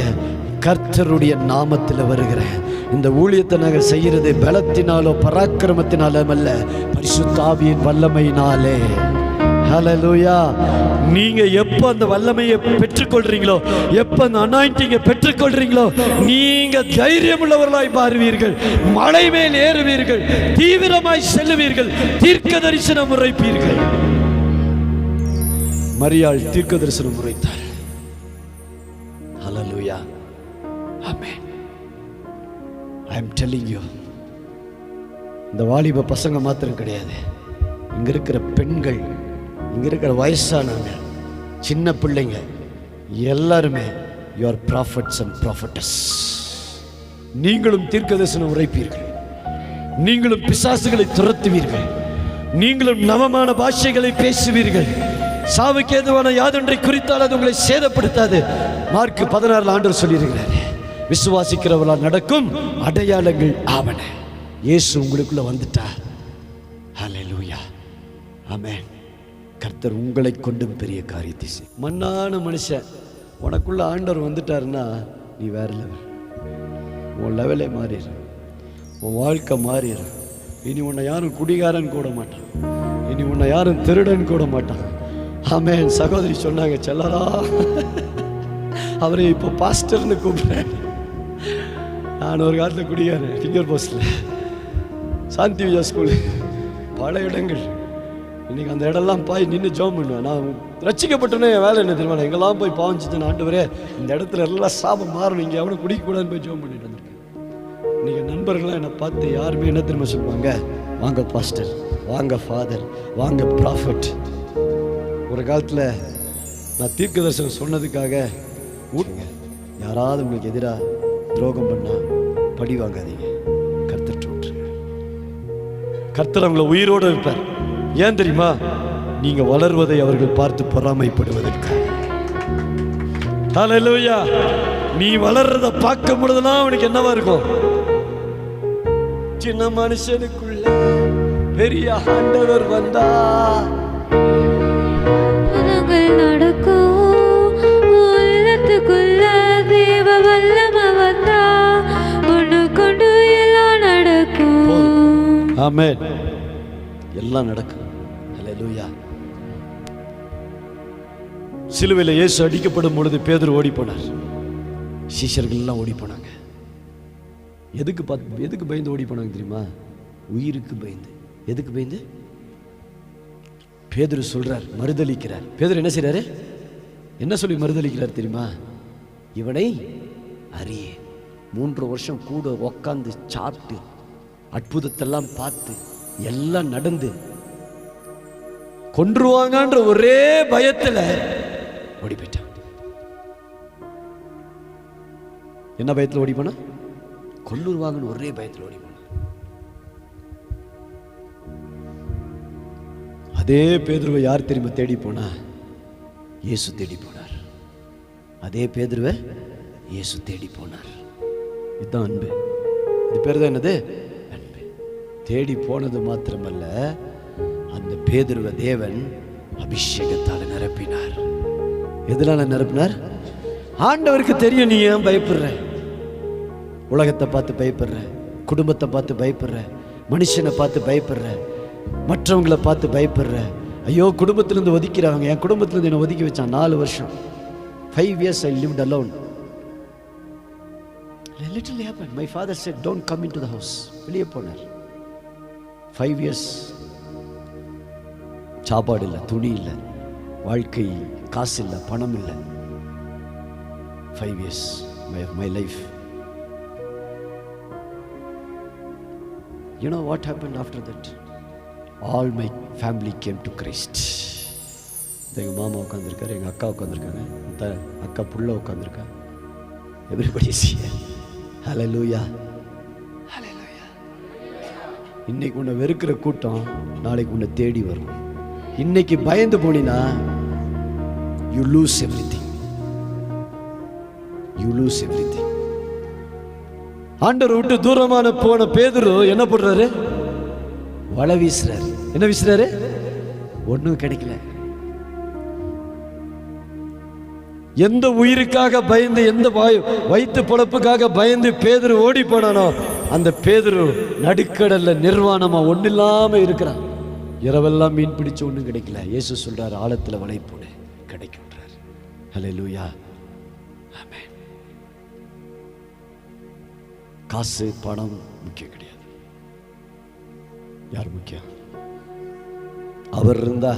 கர்த்தருடைய நாமத்தில் வருகிறேன். இந்த ஊழியத்தை நாங்கள் செய்கிறது பலத்தினாலோ பராக்கிரமத்தினாலோ அல்ல, பரிசுத்த ஆவியின் வல்லமையினாலே. ஹல்லேலூயா. நீங்க எப்ப அந்த வல்லமையை பெற்றுக்கொள்றீங்களோ, எப்ப அந்த அனாயிண்டிங்கை பெற்றுக்கொள்றீங்களோ, நீங்க தைரியம் உள்ளவர்களாய் மாறுவீர்கள், மலை மேல் ஏறுவீர்கள், தீவிரமாய் செல்லுவீர்கள், தீர்க்க தரிசனம் உரைப்பீர்கள். மரியாள் தீர்க்க தரிசனம் உரைத்தார். ஹல்லேலூயா. ஆமென். I am telling you, இந்த வாலிப பசங்க மாத்திரம் கிடையாது, இங்க இருக்கிற பெண்கள், இங்க இருக்கிற வயசானவங்க, சின்ன பிள்ளைங்க எல்லாருமே you are prophets and prophetess. நீங்களும் தீர்க்கதரிசனம் உரைப்பீர்கள், நீங்களும் பிசாசுகளை துரத்துவீர்கள், நீங்களும் நவமான பாஷைகளை பேசுவீர்கள். சாவுக்கு ஏதுவான யாதொன்றை குறித்தால் அது உங்களை சேதப்படுத்தாது. மார்க் 16 ஆண்டவர் சொல்லியிருக்கிறார், விசுவாசிக்கிறவர்களால் நடக்கும் அடையாளங்கள் ஆவன. இயேசு உங்களுக்குள்ள வந்துட்டா. ஹல்லேலூயா. ஆமென். கர்த்தர் உங்களை கொண்டும் பெரிய காரியத்தை செய். மண்ணான மனுஷன் உனக்குள்ள ஆண்டவர் வந்துட்டாருன்னா நீ வேற லெவல். உன் லெவலே மாறிடும், உன் வாழ்க்கை மாறிடும். இனி உன்னை யாரும் குடிகாரன் கூட மாட்டான், இனி உன்னை யாரும் திருடன் கூட மாட்டான். ஆமென். சகோதரி சொன்னாங்க, செல்லரா அவரை இப்போ பாஸ்டர்னு கூப்பிடுறேன். நான் ஒரு காலத்தில் குடிகாரன், ஃபிங்கர் போஸ்டில், சாந்தி விஜயா ஸ்கூலு, பல இடங்கள். இன்னைக்கு அந்த இடம்லாம் போய் நின்று ஜோம் பண்ணுவேன். நான் ரட்சிக்கப்பட்டோன்னே என் வேலை என்ன தெரியுமா, எங்கெல்லாம் போய் பாவம் செஞ்சேன், ஆண்டவரே இந்த இடத்துல எல்லாம் சாபம் மாறணும், இங்கே எவனும் குடிக்கக்கூடாதுன்னு போய் ஜோம் பண்ணிட்டு வந்திருக்கேன். இன்னைக்கு நண்பர்கள்லாம் என்னை பார்த்து யாருமே என்ன தெரியுமா சொல்லுவாங்க, வாங்க பாஸ்டர், வாங்க ஃபாதர், வாங்க ப்ராஃபட். ஒரு காலத்தில் நான் தீர்க்க தரிசனம் சொன்னதுக்காக ஊட்டுங்க, யாராவது உங்களுக்கு எதிராக துரோகம் பண்ணா படி வாங்காதீங்க, கர்த்தர் விட்டுருங்க. கர்த்தர் அவங்களை உயிரோடு இருப்பார். ஏன் தெரியுமா, நீங்க வளர்வதை அவர்கள் பார்த்து பொறாமைப்படுவதற்கு. ஹல்லேலூயா. நீ வளர்றத பார்க்கும் பொழுதுலாம் அவனுக்கு என்னவா இருக்கும், சின்ன மனுஷனுக்குள்ள பெரிய ஆண்டவர் வந்தா நடக்கும், உள்ளத்துக்குள்ள தேவ வல்லமை வந்தா ஒண்ணு கொண்டு எல்லாம் நடக்கும். ஆமென். எல்லாம் நடக்கும். ஹல்லேலூயா. சிலுவையில் இயேசு அடிக்கப்படும் பொழுது பேதுரு ஓடி போனார், சீஷர்கள் எல்லாம் ஓடி போனாங்க. எதுக்கு பயந்து ஓடி போனாங்க தெரியுமா? உயிருக்கு பயந்து. எதுக்கு பயந்து? பேதுரு சொல்றார், மறுதலிக்கிறார். பேதுரு என்ன செய்றாரு? என்ன சொல்லி மறுதலிக்கிறார் தெரியுமா? இவனை அறியே. 3 வருஷம் கூட உக்காந்து சாப்பிட்டு அற்புதத்தெல்லாம் பார்த்து எல்லாம் நடந்து கொன்றுவாங்கன்ற ஒரே பயத்துல ஓடி போயிட்டான். என்ன பயத்துல ஓடி போனா? கொல்லுவாங்கன்னு ஒரே பயத்துல ஓடி போன. அதே பேதுருவை யார் தெரியுமா தேடி போனா? இயேசு தேடி போனார். அதே பேதுருவை இயேசு தேடி போனார். இதுதான் அன்பு. இது பேர் தான் என்னது? அன்பு. தேடி போனது மாத்திரமல்ல, அந்த பேதுருவை தேவன் அபிஷேகத்தால் நிரப்பினார். எதனால நிரப்பினார்? ஆண்டவருக்கு தெரியும் நீ ஏன் பயப்படுற. உலகத்தை பார்த்து பயப்படுற, குடும்பத்தை பார்த்து பயப்படுற, மனுஷனை பார்த்து பயப்படுற, மற்றவங்களை பார்த்து பயப்படுற. ஐயோ குடும்பத்திலிருந்து ஒதுக்கிறாங்க. என் குடும்பத்திலிருந்து என்னை ஒதுக்கி வச்சான் 4 வருஷம். 5 years I lived alone. Little happened. My father said, don't come into the house. வெளியே போனார். 5 years சாப்பாடு இல்லை, துணி இல்லை, வாழ்க்கை காசு இல்லை, பணம் இல்லை. 5 years my life. You know what happened after that? All my family came to Christ. எங்கள் மாமா உட்காந்துருக்காரு, எங்கள் அக்கா உட்காந்துருக்காங்க, அக்கா புள்ள உட்காந்துருக்கா. Everybody is here. Hallelujah. Hallelujah. இன்னைக்கு உன்னை வெறுக்கிற கூட்டம் நாளைக்கு உன்னை தேடி வரும். இன்னைக்கு பயந்து போனீனா you lose everything. You lose everything. ஆண்டவர் விட்டு தூரமான போன பேதுரு என்ன பண்றாரு? வலை வீசுறாரு. என்ன வீசுறாரு? ஒன்றும் கிடைக்கல. எந்த உயிருக்காக பயந்து, எந்த வயிற்று பொழப்புக்காக பயந்து பேதுரு ஓடி போனானோ, அந்த பேதுரு நடுக்கடல்ல நிர்வாணமா ஒன்றும் இல்லாம இருக்கிறான். இரவெல்லாம் மீன் பிடிச்சு ஒன்றும் கிடைக்கல. இயேசு சொல்றாரு, ஆழத்துல வலை போடு, கிடைக்கின்றார். ஹல்லேலூயா, ஆமென். காசு பணம் முக்கியம் கிடையாது. யார் முக்கியம்? அவர் இருந்தா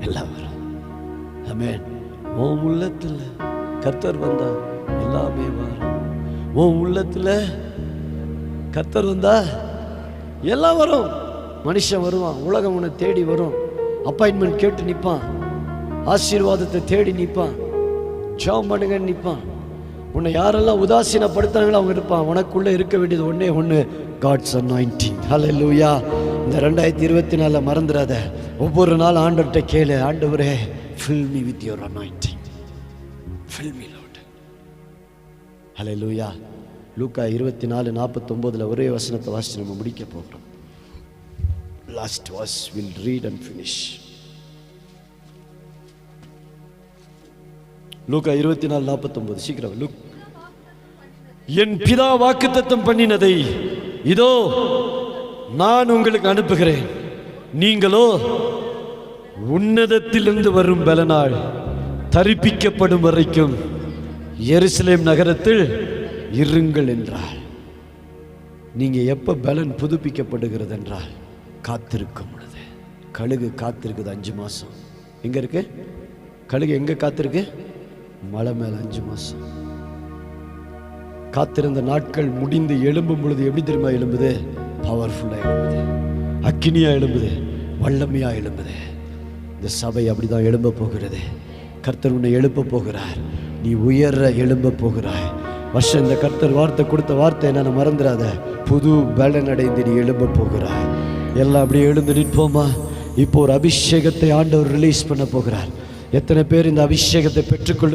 எல்லாம் வரும். ஆமென். உன் உள்ளத்துல கர்த்தர் வந்தா எல்லாமே வரும். உன் உள்ளத்துல கர்த்தர் வந்தா எல்லாம் வரும். மனுஷன் வருவான், உலகம் உன்னை தேடி வரும், அப்பாயின்மெண்ட் கேட்டு நிற்பான், ஆசீர்வாதத்தை தேடி நிற்பான், ஜெபம் பண்ணுங்கன்னு நிற்பான். உன்னை யாரெல்லாம் உதாசீனப்படுத்துறாங்களோ அவங்க இருப்பான். உனக்குள்ள இருக்க வேண்டியது ஒன்னே ஒன்று, காட்ஸ் அனாயிண்டிங். ஹல்லேலூயா. இந்த 2024 மறந்துடாத. ஒவ்வொரு நாள் ஆண்டவர்கிட்ட கேளு, ஆண்டவரே fill me with your anointing, fill me Lord. ஹல்லேலூயா. லூக்கா 24:49 ஒரே வசனத்தை வாசித்து நம்ம முடிக்க போகிறோம். Last verse we'll read and finish. லூக்கா 24:49 சீக்கிரம். என் பிதா வாக்குத்தத்தம் பண்ணினதை இதோ நான் உங்களுக்கு அனுப்புகிறேன், நீங்களோ உன்னதத்திலிருந்து வரும் பலனால் தரிப்பிக்கப்படும் வரைக்கும் எருசலேம் நகரத்தில் இருங்கள் என்றார். நீங்க எப்ப பலன் புதுப்பிக்கப்படுகிறது என்றால் காத்திருக்கும் பொழுது. கழுகு காத்திருக்குது 5 மாசம். எங்க இருக்கு கழுகு? எங்க காத்திருக்கு? மலை மேல 5 மாசம். காத்திருந்த நாட்கள் முடிந்து எழும்பும் பொழுது எப்படி தெரியுமா எழும்புது? பவர்ஃபுல்லா எழும்புது, அக்கினியா எழும்புது, வல்லமையா எழும்புது. இந்த சபை அப்படிதான் எழும்ப போகிறது. கர்த்தர் உன்னை எழுப்ப போகிறார். நீ உயர எழும்ப போகிறாய். வருஷம் இந்த கர்த்தர் வார்த்தை கொடுத்த வார்த்தை என்ன மறந்துடாத. புது பலன் அடைந்து நீ எழும்ப போகிறாய். எல்லாம் அப்படியே எழுந்து நிற்போமா? இப்போ ஒரு அபிஷேகத்தை ஆண்டவர் ரிலீஸ் பண்ண போகிறார். எத்தனை பேர் இந்த அபிஷேகத்தை பெற்றுக்கொள்ள